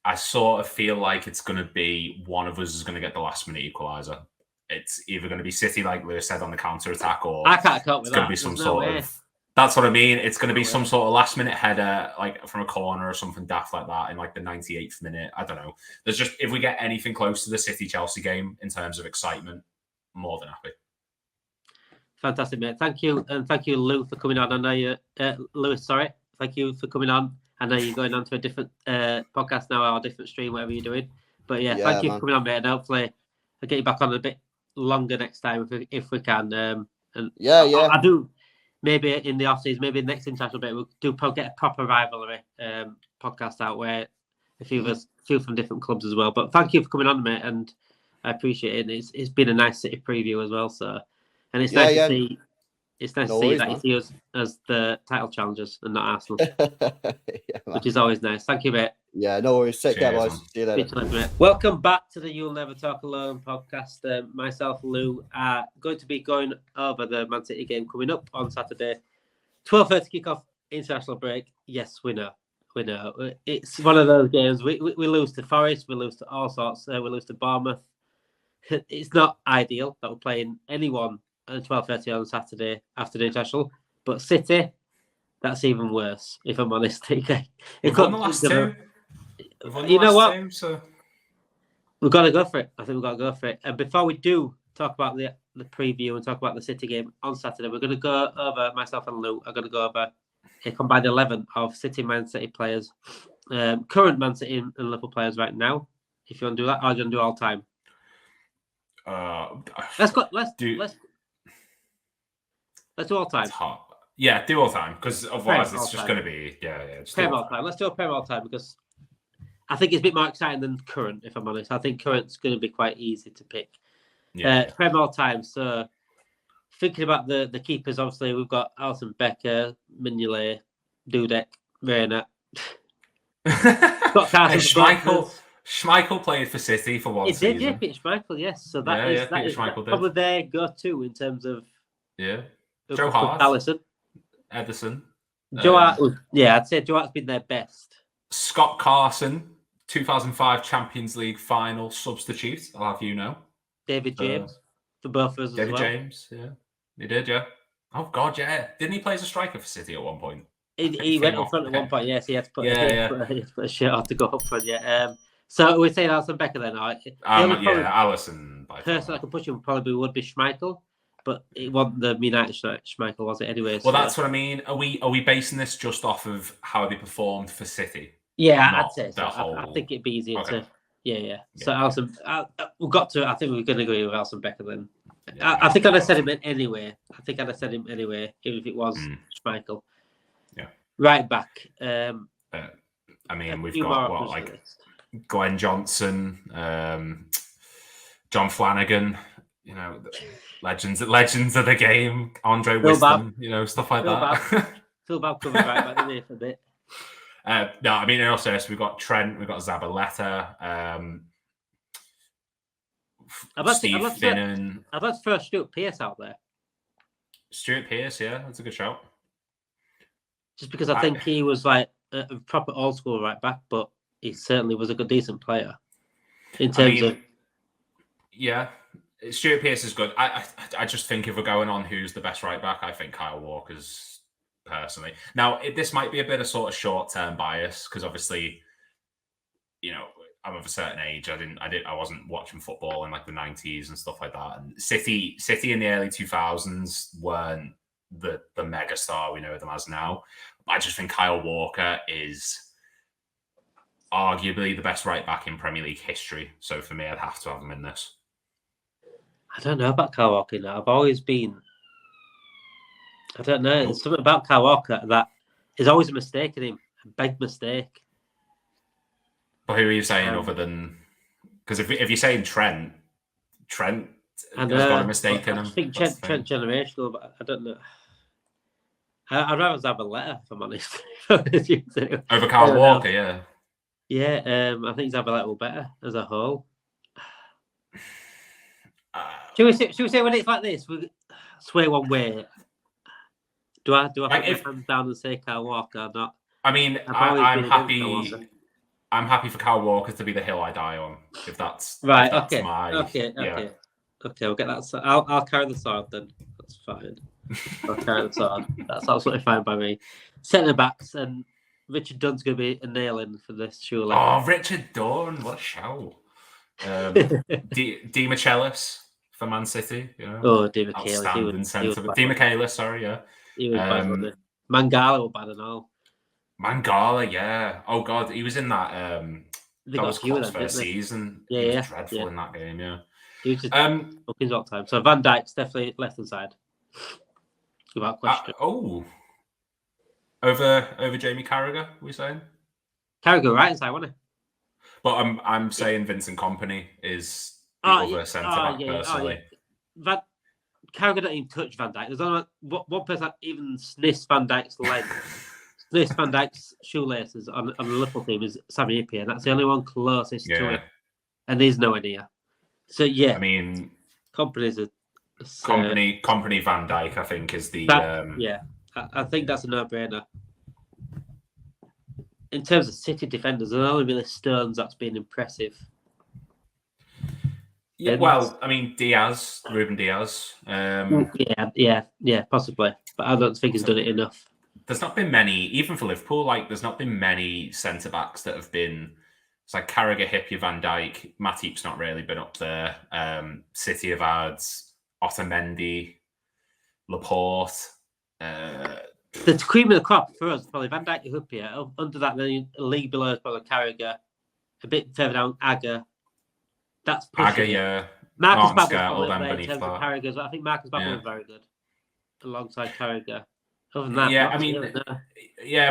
Speaker 3: I sort of feel like it's going to be one of us is going to get the last minute equaliser. It's either going to be City, like Lewis said, on the counter attack, or
Speaker 1: I can't cope with
Speaker 3: it's going to be some sort of. That's what I mean. It's going to be some sort of last minute header, like from a corner or something daft like that, in like the 98th minute. I don't know. There's just, if we get anything close to the City Chelsea game in terms of excitement, more than happy.
Speaker 1: Fantastic, mate. Thank you, and thank you, Lou, for coming on. I know you, Lewis. Sorry, thank you for coming on. I know you're going on to a different podcast now, or a different stream, whatever you're doing. But yeah, thank you for coming on, mate. And hopefully, I'll get you back on a bit longer next time if we can. I do. Maybe in the off season, maybe next international bit, we'll get a proper rivalry podcast out where a few of us, from different clubs as well. But thank you for coming on, mate, and I appreciate it. It's been a nice City preview as well. So, and it's nice to see. It's nice to see that you see us as the title challengers and not Arsenal, which is always nice. Thank you, mate.
Speaker 2: Yeah, no worries. Take care, boys. See you later.
Speaker 1: Welcome back to the You'll Never Talk Alone podcast. Myself and Lou are going to be going over the Man City game coming up on Saturday. 12:30 kickoff, international break. Yes, we know. It's one of those games. We lose to Forest. We lose to all sorts. We lose to Bournemouth. It's not ideal that we're playing anyone at 12:30 on Saturday after the international, but City, that's even worse. If I'm honest,
Speaker 3: we've won the last two.
Speaker 1: You know what? We've got to go for it. I think we've got to go for it. And before we do talk about the preview and talk about the City game on Saturday, we're going to go over, myself and Lou are going to go over a combined 11 of Man City players, current Man City and Liverpool players right now. If you want to do that, or do you want to do all time? Let's do all time.
Speaker 3: Yeah, do all time, because otherwise it's just going to be
Speaker 1: Prem all time. Let's do a Prem all time, because I think it's a bit more exciting than current. If I'm honest, I think current's going to be quite easy to pick. Prem all time. So thinking about the keepers, obviously we've got Alisson Becker, Mignolet, Dudek, Reina.
Speaker 3: Schmeichel played for City for one season.
Speaker 1: He did, Peter Schmeichel, yes. So that is probably their go-to in terms of
Speaker 3: Joe Hart,
Speaker 1: Alisson,
Speaker 3: Ederson.
Speaker 1: I'd say Joe Hart's been their best.
Speaker 3: Scott Carson, 2005 Champions League final substitute. I'll have you know.
Speaker 1: David James for both of us.
Speaker 3: David James, he did, Oh God, yeah. Didn't he play as a striker for City at one point?
Speaker 1: He went up front at one point. Yes, he had to put a shirt on to go up front. So we're saying Alisson Becker then.
Speaker 3: Alisson.
Speaker 1: Person I could push him probably would be Schmeichel. but it wasn't the United Schmeichel, was it? Anyway.
Speaker 3: Well, that's what I mean. Are we basing this just off of how they performed for City?
Speaker 1: Yeah,
Speaker 3: Not
Speaker 1: I'd say so.
Speaker 3: whole...
Speaker 1: I think it'd be easier
Speaker 3: Okay.
Speaker 1: to. Yeah. So Alisson, we've got to. I think we're going to agree with Alisson Becker then.
Speaker 3: Yeah,
Speaker 1: I think I'd have said him anyway. even if it was Schmeichel.
Speaker 3: Yeah.
Speaker 1: Right back.
Speaker 3: I mean, we've got like Glenn Johnson, John Flanagan, you know, legends of the game, Andre Wisdom, you know, stuff like that.
Speaker 1: Phil Babb coming right back in there for a bit.
Speaker 3: No, I mean, in all seriousness, we've got Trent, we've got Zabaleta, Steve Finnan.
Speaker 1: I'd like to throw Stuart Pearce out there.
Speaker 3: Stuart Pearce, yeah, that's a good shout.
Speaker 1: Just because I think he was like a proper old school right back, but he certainly was a decent player in terms of.
Speaker 3: Yeah, Stuart Pearce is good. I just think if we're going on who's the best right back, I think Kyle Walker's personally. Now, this might be a bit of sort of short-term bias because obviously, you know, I'm of a certain age. I wasn't watching football in like the 90s and stuff like that. And City in the early 2000s weren't the mega star we know them as now. I just think Kyle Walker is arguably the best right back in Premier League history. So for me, I'd have to have him in this.
Speaker 1: I don't know about Kyle Walker now. I've always been. I don't know. There's something about Kyle Walker that is always a mistake in him. A big mistake.
Speaker 3: But who are you saying other than... Because if you're saying Trent has got a mistake in him.
Speaker 1: I think Trent generational, but I don't know. I'd rather have a letter, if I'm honest.
Speaker 3: Over Kyle Walker, yeah.
Speaker 1: Yeah, I think Zabaleta will better as a whole. Should we say when it's like this, we sway one way? Do I put my hands down and say Kyle Walker or not?
Speaker 3: I mean, I'm happy. I'm happy for Kyle Walker to be the hill I die on. If that's
Speaker 1: right.
Speaker 3: If that's
Speaker 1: Okay. We'll get that. So I'll carry the sword then. That's fine. I'll carry the sword. That's absolutely fine by me. Centre backs and Richard Dunn's going to be a nail in for this, surely.
Speaker 3: Oh, Richard Dunn, what a shout! Di Michelis for Man City. You know,
Speaker 1: oh, Di Michelis.
Speaker 3: Outstanding centre. Di Michelis, sorry, yeah.
Speaker 1: He was bad, wasn't he? Mangala was bad and all.
Speaker 3: Mangala, yeah. Oh God, he was in that. That was Klopp's first season.
Speaker 1: Yeah,
Speaker 3: he was dreadful in that game. Yeah,
Speaker 1: he was just his all time. So Van Dijk's definitely left hand side, without question.
Speaker 3: Over Jamie Carragher, we saying?
Speaker 1: Carragher right hand side, wasn't he?
Speaker 3: But I'm saying Vincent Kompany is the other centre back personally.
Speaker 1: Carragher don't even touch Van Dijk. There's only one person that even sniffs Van Dijk's leg. Sniffs Van Dijk's shoelaces on the Liverpool team is Sami Hyypiä, and that's the only one closest to it. And there's no idea. So yeah,
Speaker 3: I mean,
Speaker 1: Kompany's
Speaker 3: Kompany Van Dijk, I think, is the
Speaker 1: yeah. I think that's a no-brainer. In terms of City defenders, there's only really Stones that's been impressive.
Speaker 3: Yeah, well, I mean, Ruben Diaz.
Speaker 1: Yeah, possibly. But I don't think he's done it enough.
Speaker 3: There's not been many, even for Liverpool, like, there's not been many centre-backs that have been... It's like Carragher, Hyypiä, Van Dijk. Matip's not really been up there. City have had Otamendi, Laporte.
Speaker 1: The cream of the crop for us, probably Van Dijk, Hyypiä. Under that, then a league below is probably Carragher. A bit further down, Agger. That's pushing.
Speaker 3: Agger, yeah.
Speaker 1: Marcus Babble's probably in terms of Carragher. I think Marcus Babble was very good alongside Carragher. Other than that,
Speaker 3: yeah, I mean,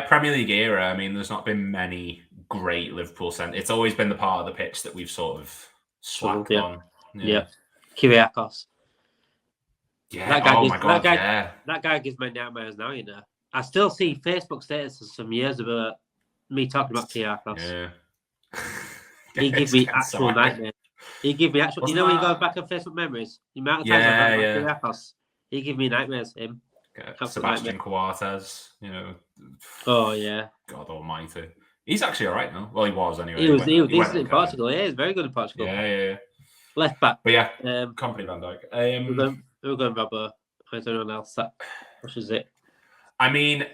Speaker 3: Premier League era. I mean, there's not been many great Liverpool centre. It's always been the part of the pitch that we've sort of slacked on.
Speaker 1: Yeah. Kyriakos.
Speaker 3: Yeah. That
Speaker 1: guy gives me nightmares now. You know, I still see Facebook statuses from years about me talking about Kyriakos.
Speaker 3: Yeah.
Speaker 1: He gives me actual nightmares. He give me actual. You know, when you go back on Facebook memories, the amount of times I've heard about Kyriakos, he give me nightmares. Him.
Speaker 3: Sebastian Coates, you know.
Speaker 1: Oh yeah.
Speaker 3: God Almighty. He's actually all right now. Well, he was anyway.
Speaker 1: He was decent in Portugal. Yeah, he's very good in Portugal.
Speaker 3: Yeah.
Speaker 1: Left back.
Speaker 3: But yeah, Kompany Van Dijk.
Speaker 1: We're going Robbo. Is anyone else that pushes it?
Speaker 3: I mean,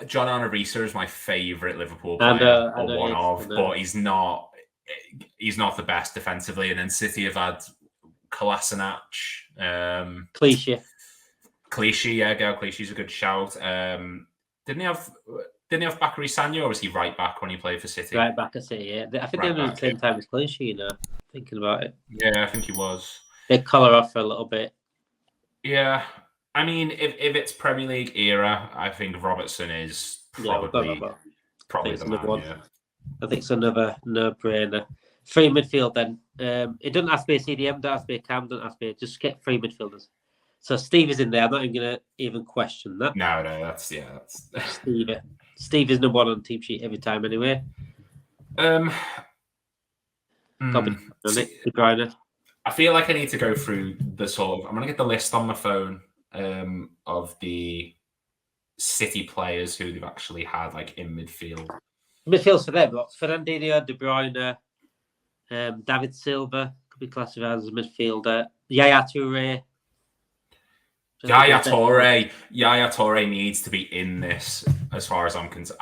Speaker 3: John Arnorisa is my favourite Liverpool player, but he's not the best defensively. And then City have had Kolasinac,
Speaker 1: Cliche.
Speaker 3: Clichy, yeah, Gael Clichy's a good shout. Didn't he have Bakary Sagna, or was he right back when he played for City?
Speaker 1: Right back at City, yeah. I think they were at the same time as Clichy, thinking about it.
Speaker 3: Yeah, I think he was.
Speaker 1: They collar off for a little bit.
Speaker 3: Yeah. I mean, if it's Premier League era, I think Robertson is probably the man, one. Yeah.
Speaker 1: I think it's another no-brainer. Free midfield then. It doesn't have to be a CDM, doesn't have to be a Cam, doesn't have to be just get free midfielders. So Steve is in there. I'm not even going to even question that.
Speaker 3: No, that's
Speaker 1: Steve. Steve is number one on the team sheet every time anyway.
Speaker 3: De
Speaker 1: Bruyne.
Speaker 3: I feel like I need to go through the sort of... I'm going to get the list on my phone of the City players who they've actually had like in midfield.
Speaker 1: Midfield's for them. Fernandinho, De Bruyne, David Silva could be classified as a midfielder. Yaya Toure.
Speaker 3: Yaya Toure needs to be in this as far as I'm concerned.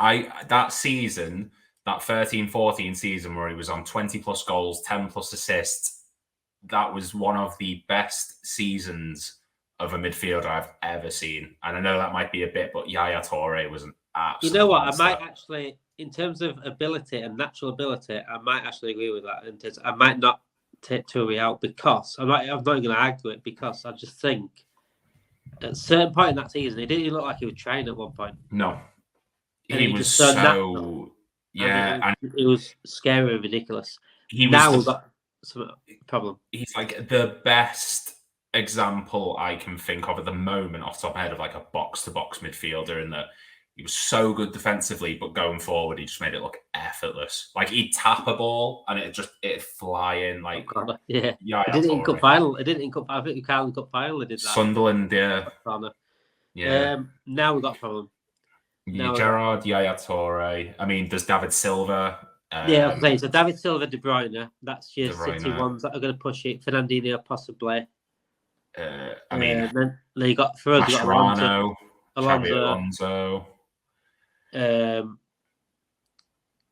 Speaker 3: That season, that 13-14 season where he was on 20 plus goals, 10 plus assists, that was one of the best seasons of a midfielder I've ever seen. And I know that might be a bit, but Yaya Toure was an absolute...
Speaker 1: You know what? I might actually, in terms of ability and natural ability, I might actually agree with that. I might not take Toure out because... I'm not going to argue it because I just think at a certain point in that season, he didn't look like he was trying at one point.
Speaker 3: No.
Speaker 1: He
Speaker 3: was so... Yeah.
Speaker 1: And it was scary and ridiculous. We've got some problem.
Speaker 3: He's like the best example I can think of at the moment off the top of my head of like a box-to-box midfielder in that he was so good defensively, but going forward, he just made it look effortless. Like he'd tap a ball and it'd fly in. Like
Speaker 1: yeah, it didn't in cup final. It didn't in cup. I think you can't in cup final. They did that.
Speaker 3: Sunderland, yeah.
Speaker 1: Yeah. Now we've got a problem.
Speaker 3: Gerrard, Yaya Toure. I mean, there's David Silva.
Speaker 1: Okay. So David Silva, De Bruyne. That's your City ones that are going to push it. Fernandinho, possibly. Then you got for us,
Speaker 3: Mascherano, Alonso.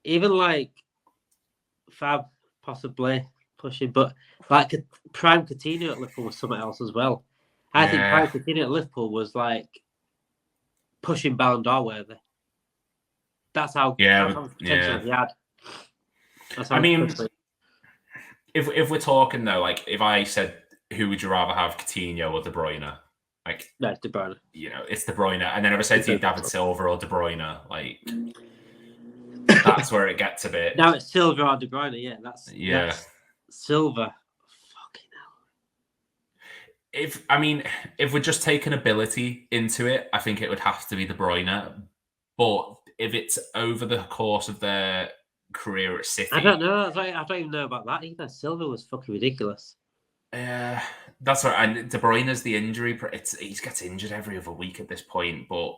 Speaker 1: Even like Fab, possibly pushing, but like a prime Coutinho at Liverpool was something else as well. I think prime Coutinho at Liverpool was like pushing Ballon d'Or worthy. That's how potential he had.
Speaker 3: I mean, if we're talking though, like if I said, who would you rather have, Coutinho or De Bruyne? Like,
Speaker 1: no, De Bruyne.
Speaker 3: It's De Bruyne. And then if I said to you David Silva or De Bruyne, like that's where it gets a bit.
Speaker 1: Now it's Silva or De Bruyne. Yeah, that's Silva. Fucking hell.
Speaker 3: If we're just taking ability into it, I think it would have to be De Bruyne. But if it's over the course of their career at City,
Speaker 1: I don't know. I don't even know about that either. Silva was fucking ridiculous.
Speaker 3: That's right. And De Bruyne's the injury. He gets injured every other week at this point. But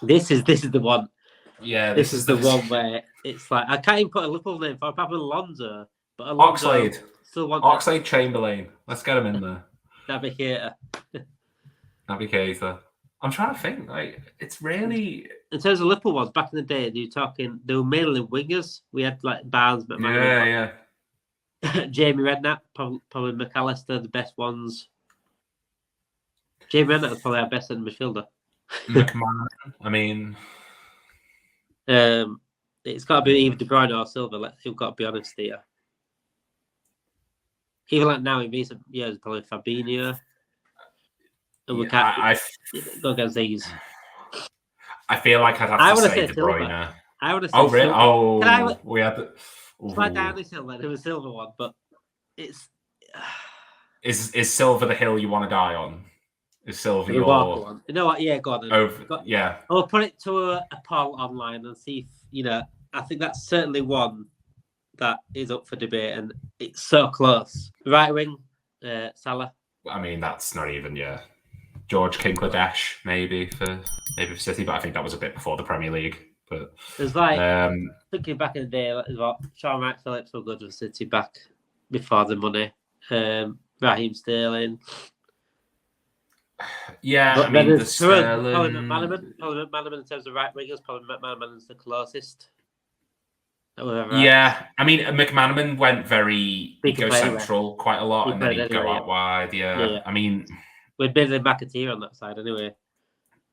Speaker 1: this is the one.
Speaker 3: Yeah,
Speaker 1: this is the one where it's like I can't even put a Liverpool name for Alonso, but Alonso
Speaker 3: Oxlade.
Speaker 1: Still wants
Speaker 3: Oxlade Chamberlain. Let's get him in there.
Speaker 1: Navigator.
Speaker 3: I'm trying to think. Like, it's really
Speaker 1: in terms of Liverpool ones back in the day. They were mainly wingers. We had like Barnes,
Speaker 3: McMahon,
Speaker 1: Jamie Redknapp, probably McAllister, the best ones. Jamie Redknapp was probably our best midfielder.
Speaker 3: McMahon. I mean,
Speaker 1: it's got to be either De Bruyne or Silva. We've got to be honest here. Even like now in recent years, probably Fabinho. And we can't go against these.
Speaker 3: I feel like I'd have to say De Bruyne.
Speaker 1: I would have said
Speaker 3: really?
Speaker 1: Silva.
Speaker 3: We had the...
Speaker 1: Slide down this hill then. It was Silva one, but it's...
Speaker 3: Is Silva the hill you want to die on? Is Silva your...
Speaker 1: one? You know what? Yeah, go on.
Speaker 3: Yeah.
Speaker 1: I'll put it to a poll online and see if, I think that's certainly one that is up for debate and it's so close. Right wing, Salah.
Speaker 3: I mean, that's not even, George Kinkladesh, maybe for City, but I think that was a bit before the Premier League. But
Speaker 1: there's thinking back in the day, Sean Wright Phillips were good with City back before the money. Raheem Sterling.
Speaker 3: Yeah,
Speaker 1: but
Speaker 3: I mean,
Speaker 1: Colin McManaman in terms of right wingers, Colin McManaman is the closest.
Speaker 3: Yeah, I mean, McManaman went very central quite a lot, and then he'd go out wide. Yeah, I mean,
Speaker 1: With Billy McAteer on that side, anyway.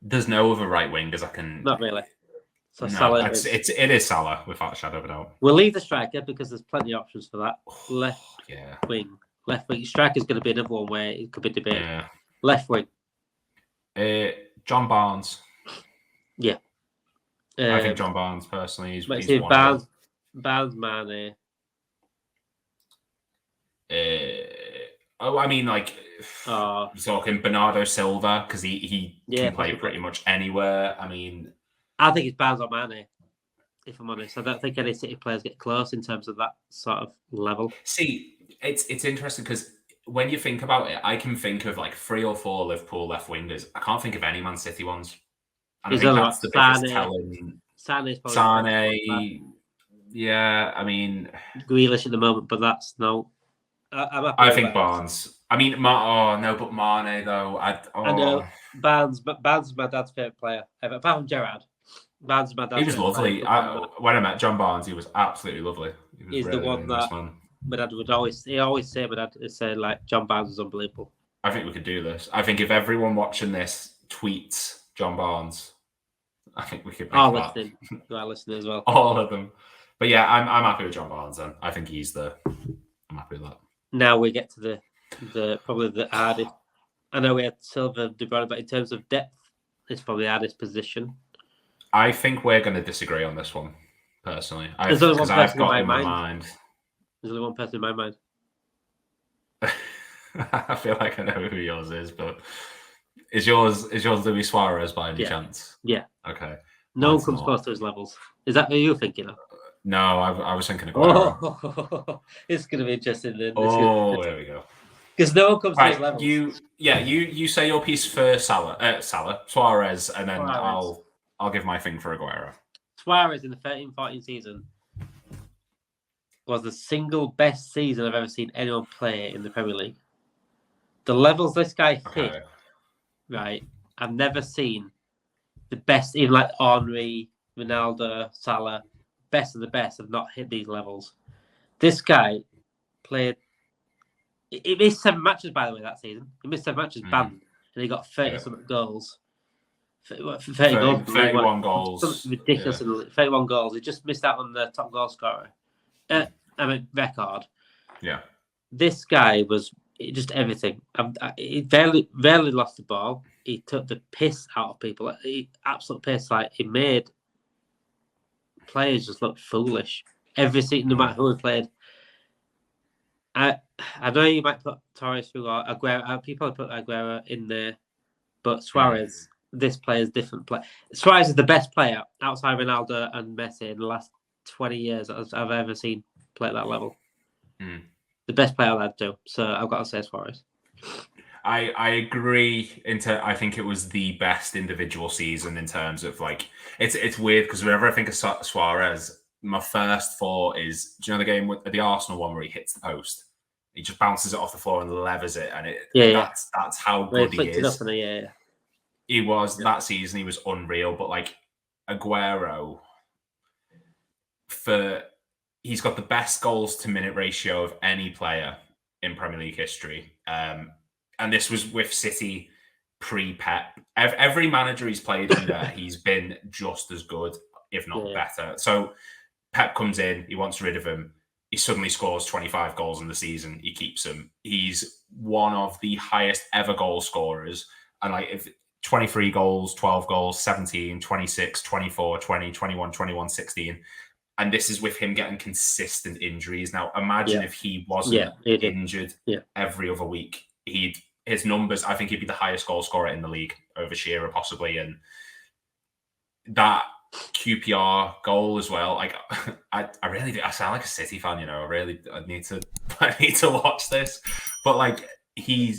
Speaker 3: There's no other right wingers I can.
Speaker 1: Not really. So
Speaker 3: No,
Speaker 1: Salah
Speaker 3: it is Salah without a shadow of a doubt.
Speaker 1: We'll leave the striker because there's plenty of options for that. Left wing. Striker's going to be another one where it could be debated.
Speaker 3: Yeah.
Speaker 1: Left wing.
Speaker 3: John Barnes.
Speaker 1: Yeah.
Speaker 3: I think John Barnes personally is.
Speaker 1: Barnes, Mane.
Speaker 3: I mean, like, talking Bernardo Silva because he can play pretty much anywhere. I mean,
Speaker 1: I think it's Barnes or Mane, if I'm honest. I don't think any City players get close in terms of that sort of level.
Speaker 3: See, it's interesting because when you think about it, I can think of like 3 or 4 Liverpool left wingers. I can't think of any Man City ones. And I think that's the biggest telling. Sane, yeah, I mean,
Speaker 1: Grealish at the moment, but that's no.
Speaker 3: I think Barnes. I mean, but Mane though. I
Speaker 1: know Barnes is my dad's favourite player ever. Apart from Gerrard, Barnes is my dad's.
Speaker 3: He was lovely. When I met John Barnes, he was absolutely lovely.
Speaker 1: He's really, the one that my dad would always say. My dad would say like John Barnes is unbelievable.
Speaker 3: I think we could do this. I think if everyone watching this tweets John Barnes, I think we could.
Speaker 1: All listening, listening as well.
Speaker 3: All of them. But yeah, I'm happy with John Barnes. Then I think I'm happy with that.
Speaker 1: Now we get to the probably the hardest. I know we had Silva, De Bruyne, but in terms of depth, it's probably the hardest position.
Speaker 3: I think we're going to disagree on this one, personally.
Speaker 1: There's only one person in my mind. There's only one person in my mind.
Speaker 3: I feel like I know who yours is, but is yours Luis Suarez by any chance?
Speaker 1: Yeah.
Speaker 3: Okay.
Speaker 1: No one comes close to his levels. Is that who you're thinking of?
Speaker 3: No, I was thinking of Aguero.
Speaker 1: It's going to be interesting. Then.
Speaker 3: There we go.
Speaker 1: Because no one comes to his levels.
Speaker 3: You say your piece for Suarez, and then I'll give my thing for Aguero.
Speaker 1: Suarez in the 13-14 season was the single best season I've ever seen anyone play in the Premier League. The levels this guy hit, right? I've never seen the best, even like Henry, Ronaldo, Salah. Best of the best have not hit these levels. This guy played. He missed 7 matches, by the way, that season. He missed 7 matches banned, and he got 30-something goals.
Speaker 3: 31 goals.
Speaker 1: Something ridiculous. 31 goals. He just missed out on the top goal scorer. Record.
Speaker 3: Yeah.
Speaker 1: This guy was just everything. He rarely lost the ball. He took the piss out of people. Absolute piss. Like, he made players just look foolish. Every season, no matter who he played. I know you might put Torres through or Aguero. People put Aguero in there, but Suarez, this player is different. Suarez is the best player outside Ronaldo and Messi in the last 20 years I've ever seen play at that level. The best player I've had to. So I've got to say Suarez.
Speaker 3: I agree. I think it was the best individual season in terms of like it's weird because whenever I think of Suarez, my first thought is, do you know the game with the Arsenal one where he hits the post? He just bounces it off the floor and levers it, and that's how good he is. He was that season. He was unreal, but like Aguero, he's got the best goals to minute ratio of any player in Premier League history. And this was with City pre-Pep. Every manager he's played under, he's been just as good, if not better. So Pep comes in, he wants rid of him. He suddenly scores 25 goals in the season. He keeps him. He's one of the highest ever goal scorers. And like if 23 goals, 12 goals, 17, 26, 24, 20, 21, 21, 16. And this is with him getting consistent injuries. Now, imagine if he wasn't injured every other week. His numbers, I think he'd be the highest goal scorer in the league over Shearer possibly. And that QPR goal as well. Like I really do. I sound like a City fan, you know. I need to watch this. But like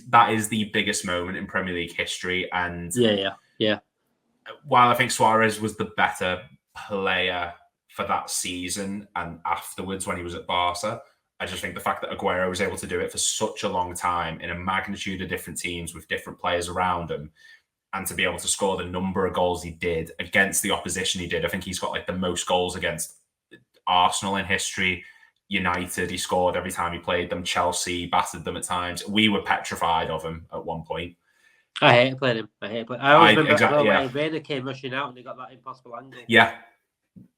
Speaker 3: that is the biggest moment in Premier League history. And while I think Suarez was the better player for that season and afterwards when he was at Barca, I just think the fact that Aguero was able to do it for such a long time in a magnitude of different teams with different players around him, and to be able to score the number of goals he did against the opposition he did. I think he's got like the most goals against Arsenal in history. United, he scored every time he played them. Chelsea battered them at times. We were petrified of him at one point.
Speaker 1: I hate playing him. I always remember
Speaker 3: exactly,
Speaker 1: when Rayner came rushing out and he got that impossible angle.
Speaker 3: Yeah.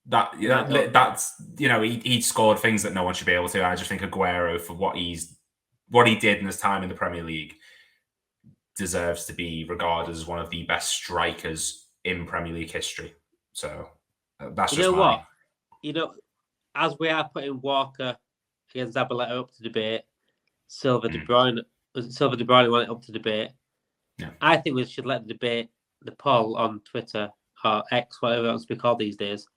Speaker 3: That's he scored things that no one should be able to. I just think Aguero, for what he did in his time in the Premier League, deserves to be regarded as one of the best strikers in Premier League history. So that's just
Speaker 1: what? As we are putting Walker against Zabaleta up to debate, Silva De Bruyne want it up to debate.
Speaker 3: Yeah.
Speaker 1: I think we should let the poll on Twitter or X, whatever it wants to be called these days.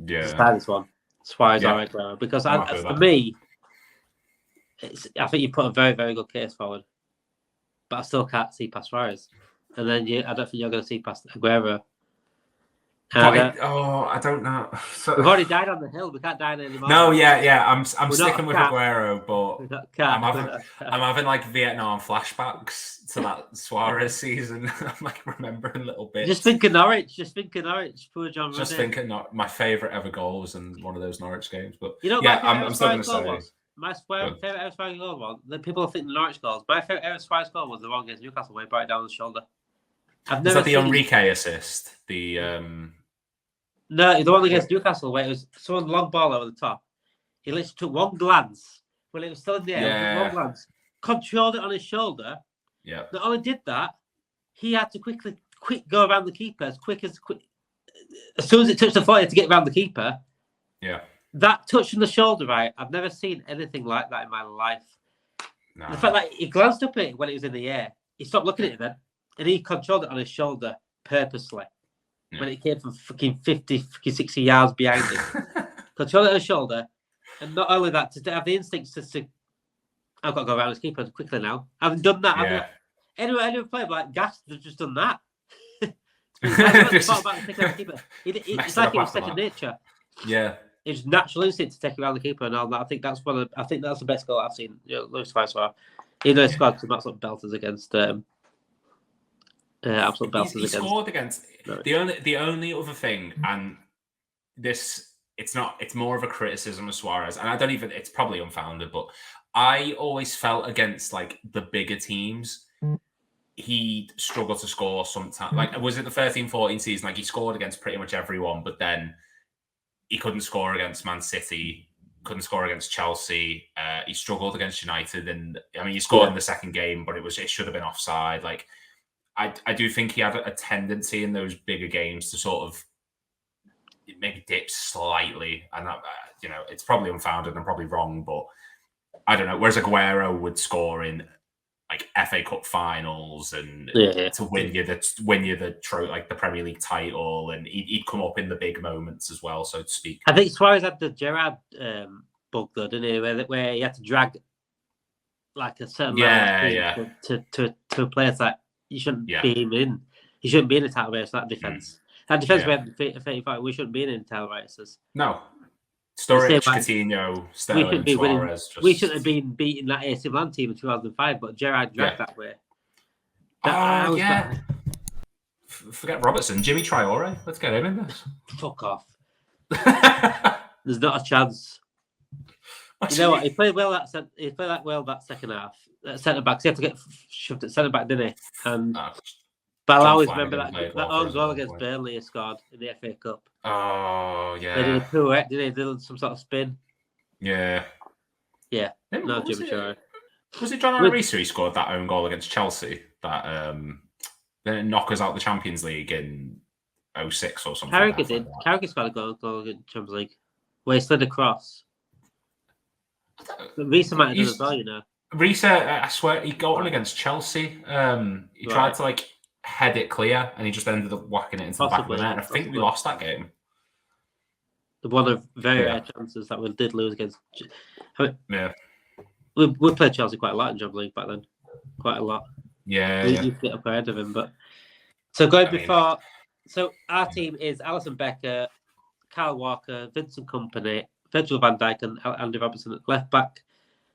Speaker 3: Yeah.
Speaker 1: Decide this one. Suarez or Aguero. Because for me, I think you put a very, very good case forward. But I still can't see past Suarez. And then I don't think you're going to see past Aguero.
Speaker 3: I don't know.
Speaker 1: We've already died on the hill. We can't die anymore.
Speaker 3: No, yeah. I'm sticking with Aguero, but I'm having like Vietnam flashbacks to that Suarez season. I'm like remembering little bits.
Speaker 1: Just think of Norwich. Poor John.
Speaker 3: Just thinking, my favourite ever goal was in one of those Norwich games. But
Speaker 1: I'm
Speaker 3: still going to say.
Speaker 1: My favourite ever Suarez goal was, people think the Norwich goals. My favourite ever Suarez goal was the one against Newcastle where he brought it down the shoulder.
Speaker 3: Is that the Enrique assist?
Speaker 1: No, the one against Newcastle where it was someone long ball over the top. He literally took one glance when it was still in the air. One glance, controlled it on his shoulder.
Speaker 3: Yeah.
Speaker 1: Not only did that, he had to quick go around the keeper as soon as it touched the floor, he had to get around the keeper.
Speaker 3: Yeah.
Speaker 1: That touch on the shoulder, right? I've never seen anything like that in my life.
Speaker 3: No.
Speaker 1: The fact that he glanced up at it when it was in the air, he stopped looking at it then, and he controlled it on his shoulder purposely. Yeah. When it came from fucking 50, 60 yards behind him. Control it on his shoulder. And not only that, to have the instincts to I've got to go around his keeper quickly now. I haven't done that.
Speaker 3: Yeah.
Speaker 1: Anyone player like Gas has just done that. It's like it was second nature.
Speaker 3: Yeah.
Speaker 1: It's natural instinct to take around the keeper and all that. I think that's the best goal I've seen. Lewis Suarez. Even though he scored some absolute belters against
Speaker 3: he scored against the only other thing, and this it's more of a criticism of Suarez, and it's probably unfounded, but I always felt against like the bigger teams he struggled to score sometimes. Like was it the 13-14 season, like he scored against pretty much everyone, but then he couldn't score against Man City, couldn't score against Chelsea. He struggled against United, and he scored in the second game, but it should have been offside. Like I do think he had a tendency in those bigger games to sort of maybe dip slightly, and that, it's probably unfounded and probably wrong, but I don't know. Whereas Aguero would score in like FA Cup finals and to win you the Premier League title, and he'd come up in the big moments as well, so to speak.
Speaker 1: I think Suarez had the Gerrard bug though, didn't he? Where he had to drag like a certain to a place that you shouldn't be in. He shouldn't be in a title race. That defense. That defense we had 35. We shouldn't be in title races.
Speaker 3: No. Sturridge, Coutinho, Sterling, Suarez.
Speaker 1: We shouldn't have been beating that AC Milan team in 2005, but Gerrard dragged that way.
Speaker 3: Forget Robertson. Jimmy Traore. Let's get him in this.
Speaker 1: Fuck off. There's not a chance. You know what? He played well that second half. Centre backs. He had to get shoved at centre back, didn't he? And but I always remember that own goal against Burnley he scored in the FA Cup.
Speaker 3: Oh yeah.
Speaker 1: They did a pirouette, did they? Did some sort of spin.
Speaker 3: Yeah.
Speaker 1: Yeah. No, Jimmy Traore.
Speaker 3: Was it John Arisa who scored that own goal against Chelsea? That then knock us out the Champions League in 06 or something.
Speaker 1: Carragher did. Carragher scored a goal against Champions League where he slid across. Risa might have done as well,
Speaker 3: Risa, I swear, he got one against Chelsea. He tried to head it clear, and he just ended up whacking it into the back of the net. And I think we lost that game.
Speaker 1: One of very rare chances that we did lose against. We played Chelsea quite a lot in Champions League back then, quite a lot.
Speaker 3: Yeah,
Speaker 1: we get up ahead of him, but so going before. So our team is Alisson Becker, Kyle Walker, Vincent Kompany, Virgil van Dijk, and Andy Robertson at left back.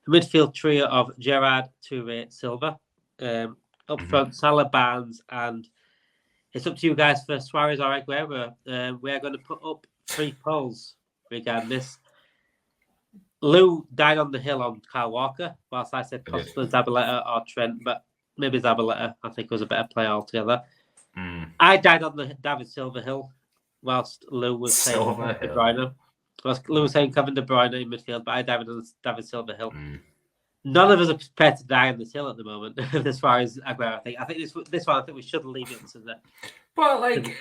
Speaker 1: A midfield trio of Gerrard, Toure, Silva. Up front, Salah, Barnes, and it's up to you guys for Suarez or Aguero. We are going to put up 3 polls regarding this. Lew died on the hill on Kyle Walker, whilst I said possibly Zabaleta or Trent, but maybe Zabaleta, I think, was a better player altogether. I died on the David Silva hill whilst Lew was saying De Bruyne. Whilst Lew was saying Kevin De Bruyne in midfield, but I died on David Silva hill. None of us are prepared to die on this hill at the moment, as far as Aguero. I think this one, I think we should leave it to the.
Speaker 3: Well, like,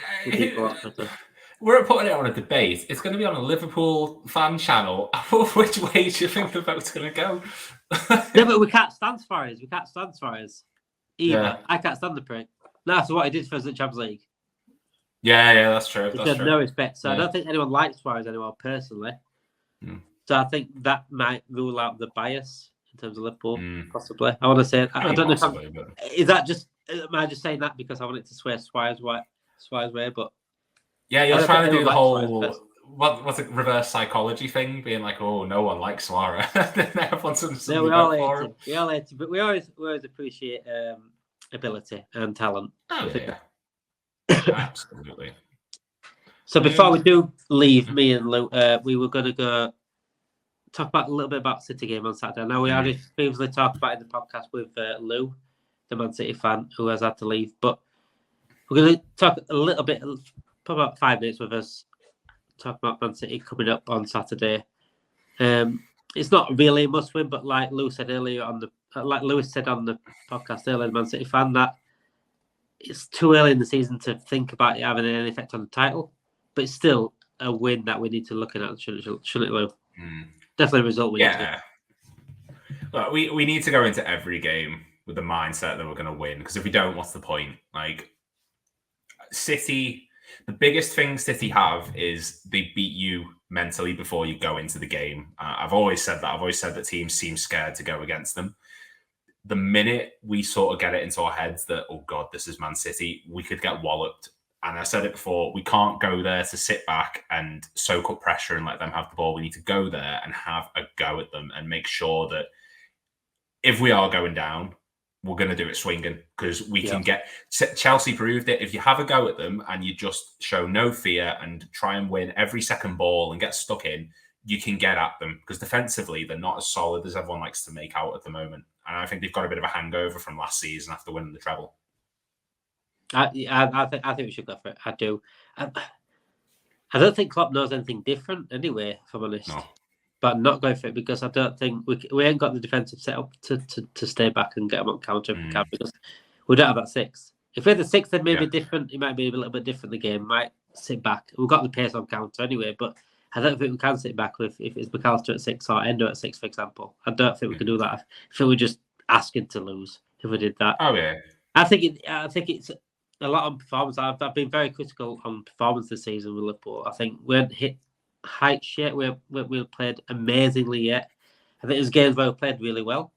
Speaker 3: we're putting it on a debate. It's going to be on a Liverpool fan channel. Which way do you think the vote's going to go?
Speaker 1: No, but we can't stand Suarez. We can't stand Suarez either. Yeah. I can't stand the prick. That's what he did for us at Champions League.
Speaker 3: Yeah, that's true.
Speaker 1: He had no respect. So I don't think anyone likes Suarez anymore, personally. So I think that might rule out the bias in terms of Liverpool, possibly. I want to say, I don't know if am I just saying that because I wanted to swear Suarez way, but
Speaker 3: yeah, you're trying to do the whole what's it, reverse psychology thing, being like, oh, no one likes Suarez.
Speaker 1: No, we all hate him. We all hate him, but we always appreciate ability and talent.
Speaker 3: Oh yeah, absolutely.
Speaker 1: So before we do leave, me and Lew, we were going to go talk about a little bit about City game on Saturday. Now we already previously talked about it in the podcast with Lew, the Man City fan who has had to leave, but we're going to talk a little bit, probably about 5 minutes with us, talk about Man City coming up on Saturday. It's not really a must-win, but like Lew said earlier like Lewis said on the podcast earlier, the Man City fan, that it's too early in the season to think about it having any effect on the title, but it's still a win that we need to look at, shouldn't it, Lew? Definitely a result we need to.
Speaker 3: Look, we need to go into every game with the mindset that we're going to win, because if we don't, what's the point? Like, City, the biggest thing City have is they beat you mentally before you go into the game. I've always said that. I've always said that teams seem scared to go against them. The minute we sort of get it into our heads that, oh God, this is Man City, we could get walloped. And I said it before, we can't go there to sit back and soak up pressure and let them have the ball. We need to go there and have a go at them and make sure that if we are going down, we're going to do it swinging, because we can get... Chelsea proved it. If you have a go at them and you just show no fear and try and win every second ball and get stuck in, you can get at them, because defensively, they're not as solid as everyone likes to make out at the moment. And I think they've got a bit of a hangover from last season after winning the treble.
Speaker 1: I think we should go for it. I do. I don't think Klopp knows anything different anyway, if I'm honest. No. But not going for it, because I don't think we ain't got the defensive setup to stay back and get them on counter, because we don't have that six. If we had the six, then maybe different. It might be a little bit different. The game might sit back. We've got the pace on counter anyway, but I don't think we can sit back if it's McAllister at 6 or Endo at 6, for example. I don't think we can do that. I think we're just asking to lose if we did that.
Speaker 3: Oh yeah.
Speaker 1: I think it's a lot on performance. I've been very critical on performance this season with Liverpool. I think we haven't hit heights yet. We played amazingly yet. I think there's games where we played really well,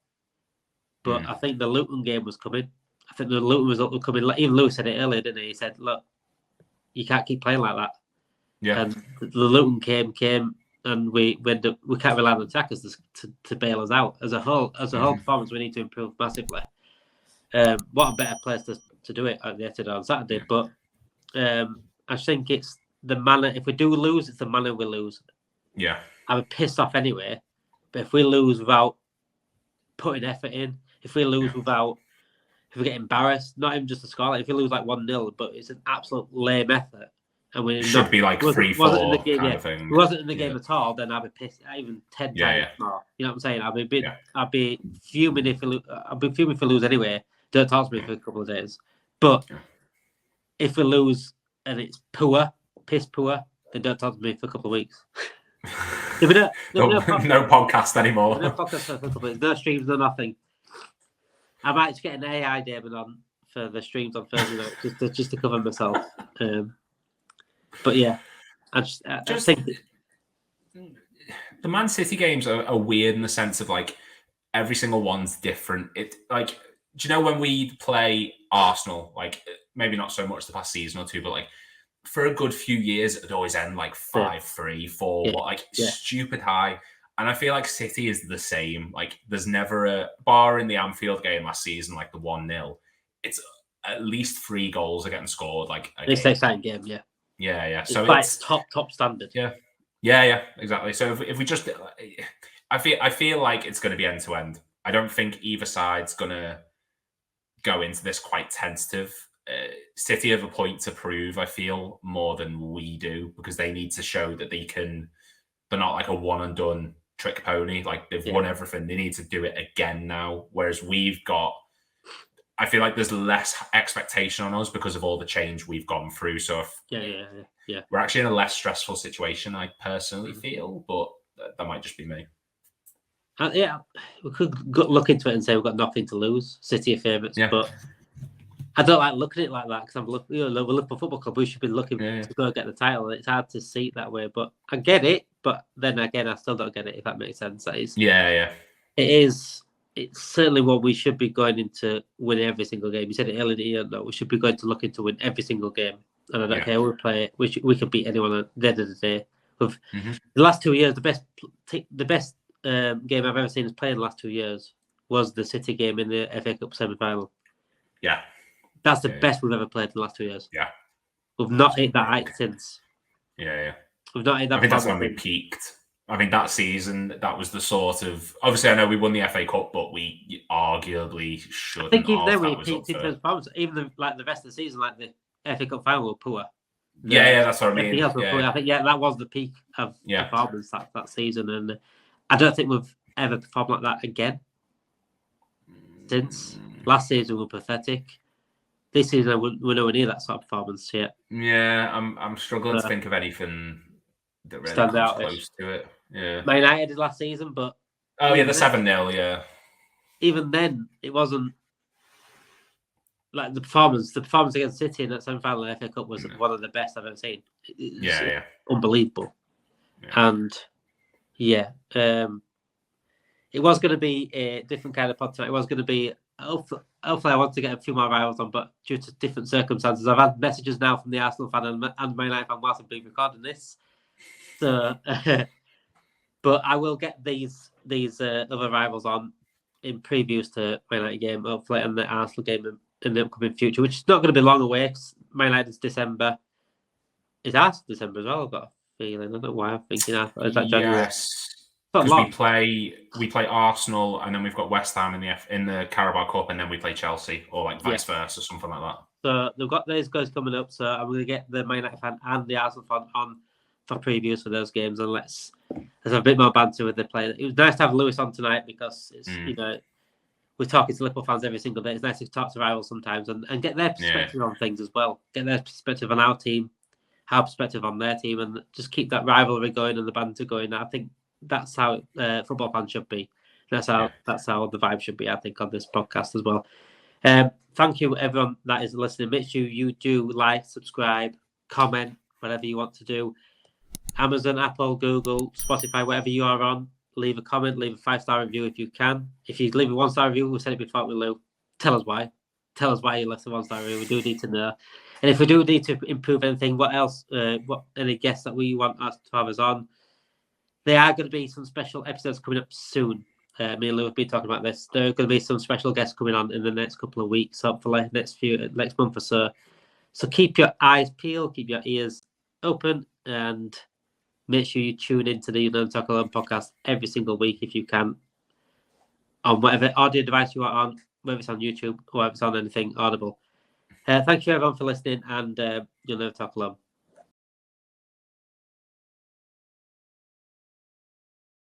Speaker 1: but I think the Luton game was coming. I think the Luton result was coming. Even Lewis said it earlier, didn't he? He said, "Look, you can't keep playing like that." Yeah. And the Luton came, and we can't rely on attackers to bail us out. As a whole performance, we need to improve massively. What a better place to do it at the Etihad on Saturday, but I think it's the manner. If we do lose, it's the manner we lose.
Speaker 3: Yeah,
Speaker 1: I'm pissed off anyway, but if we lose without putting effort in, if we get embarrassed, not even just a score, like if we lose like 1-0, but it's an absolute lame effort, and we
Speaker 3: should be like 3-4 kind of thing.
Speaker 1: It wasn't in the game at all, then I'd be pissed, even 10 times more. You know what I'm saying? I'd be fuming if we lose anyway. Don't talk to me for a couple of days. But if we lose and it's piss poor, then don't talk to me for a couple of weeks. No
Speaker 3: podcast anymore.
Speaker 1: No podcast for a couple of weeks. No streams, no nothing. I might just get an AI Damon on for the streams on Thursday night, just to cover myself. But yeah, I think
Speaker 3: the Man City games are weird in the sense of like every single one's different. It like, do you know when we play Arsenal, like maybe not so much the past season or two, but like for a good few years, it'd always end like 5-3, 4, stupid high. And I feel like City is the same. Like there's never a bar in the Anfield game last season, like the 1-0. It's at least 3 goals are getting scored. Like
Speaker 1: it's an exciting game, yeah.
Speaker 3: Yeah.
Speaker 1: So it's top standard.
Speaker 3: Yeah, exactly. So if we just, I feel like it's going to be end to end. I don't think either side's going to go into this quite tentative. City have a point to prove, I feel, more than we do, because they need to show that they're not like a one and done trick pony. Like they've won everything. They need to do it again now. Whereas I feel like there's less expectation on us because of all the change we've gone through. So we're actually in a less stressful situation, I personally feel, but that might just be me.
Speaker 1: We could look into it and say we've got nothing to lose. City are favourites, but I don't like looking at it like that, because we're Liverpool Football Club. We should be looking to go and get the title. It's hard to see it that way, but I get it. But then again, I still don't get it, if that makes sense. That is,
Speaker 3: It
Speaker 1: is. It's certainly what we should be going into win every single game. You said it earlier, we should be going to looking to win every single game. And I don't care who we play. We could beat anyone at the end of the day. With the last 2 years, the best game I've ever seen us play in the last 2 years was the City game in the FA Cup semi-final.
Speaker 3: Yeah.
Speaker 1: That's the best we've ever played in the last 2 years.
Speaker 3: Yeah.
Speaker 1: We've not hit that height since.
Speaker 3: Yeah.
Speaker 1: We've not hit that.
Speaker 3: I think that's when we peaked. I think that season, that was the sort of... Obviously, I know we won the FA Cup, but we arguably shouldn't have.
Speaker 1: I think even then we peaked in terms of performance. Even the rest of the season, like the FA Cup final, were poor.
Speaker 3: That's what I mean.
Speaker 1: I think that was the peak of performance that season, and I don't think we've ever performed like that again since. Last season we were pathetic. This season we're nowhere near that sort of performance yet.
Speaker 3: Yeah, I'm struggling to think of anything that really
Speaker 1: stand
Speaker 3: comes
Speaker 1: out
Speaker 3: close to it. Yeah.
Speaker 1: Man United did last season, but
Speaker 3: the 7-0, yeah.
Speaker 1: Even then, it wasn't like the performance against City in that semi-final of the FA Cup was one of the best I've ever seen. Unbelievable. And it was going to be a different kind of pod tonight. It was going to be hopefully I want to get a few more rivals on, but due to different circumstances, I've had messages now from the Arsenal fan and Man United fan whilst I've been recording this. So, but I will get these other rivals on in previews to Man United game, hopefully, and the Arsenal game in the upcoming future, which is not going to be long away, because Man United's December. It's Arsenal December as well, I've got a feeling. I don't know why I'm thinking Arsenal. Is that January?
Speaker 3: Yes. Because we play Arsenal, and then we've got West Ham in the Carabao Cup, and then we play Chelsea, or like vice versa, something like that. So
Speaker 1: they've got those guys coming up. So I'm going to get the Man United fan and the Arsenal fan on for previews for those games, and let's have a bit more banter with the player. It was nice to have Lewis on tonight, because it's we're talking to Liverpool fans every single day. It's nice to talk to rivals sometimes and get their perspective on things as well. Get their perspective on our team, our perspective on their team, and just keep that rivalry going and the banter going. I think that's how football fans should be. That's how the vibe should be, I think, on this podcast as well. Thank you, everyone that is listening. Make sure you do like, subscribe, comment, whatever you want to do. Amazon, Apple, Google, Spotify, whatever you are on, leave a comment, leave a 5-star review if you can. If you leave a 1-star review, we said it before with Lew, tell us why. Tell us why you left a 1-star review. We do need to know. And if we do need to improve anything, what else, any guests that we want us to have us on, there are going to be some special episodes coming up soon. Me and Lew have been talking about this. There are going to be some special guests coming on in the next couple of weeks, hopefully next month or so. So keep your eyes peeled, keep your ears open, and make sure you tune into the Never Talk Alone podcast every single week if you can, on whatever audio device you are on, whether it's on YouTube or whether it's on anything audible. Thank you everyone for listening, and you'll never talk alone.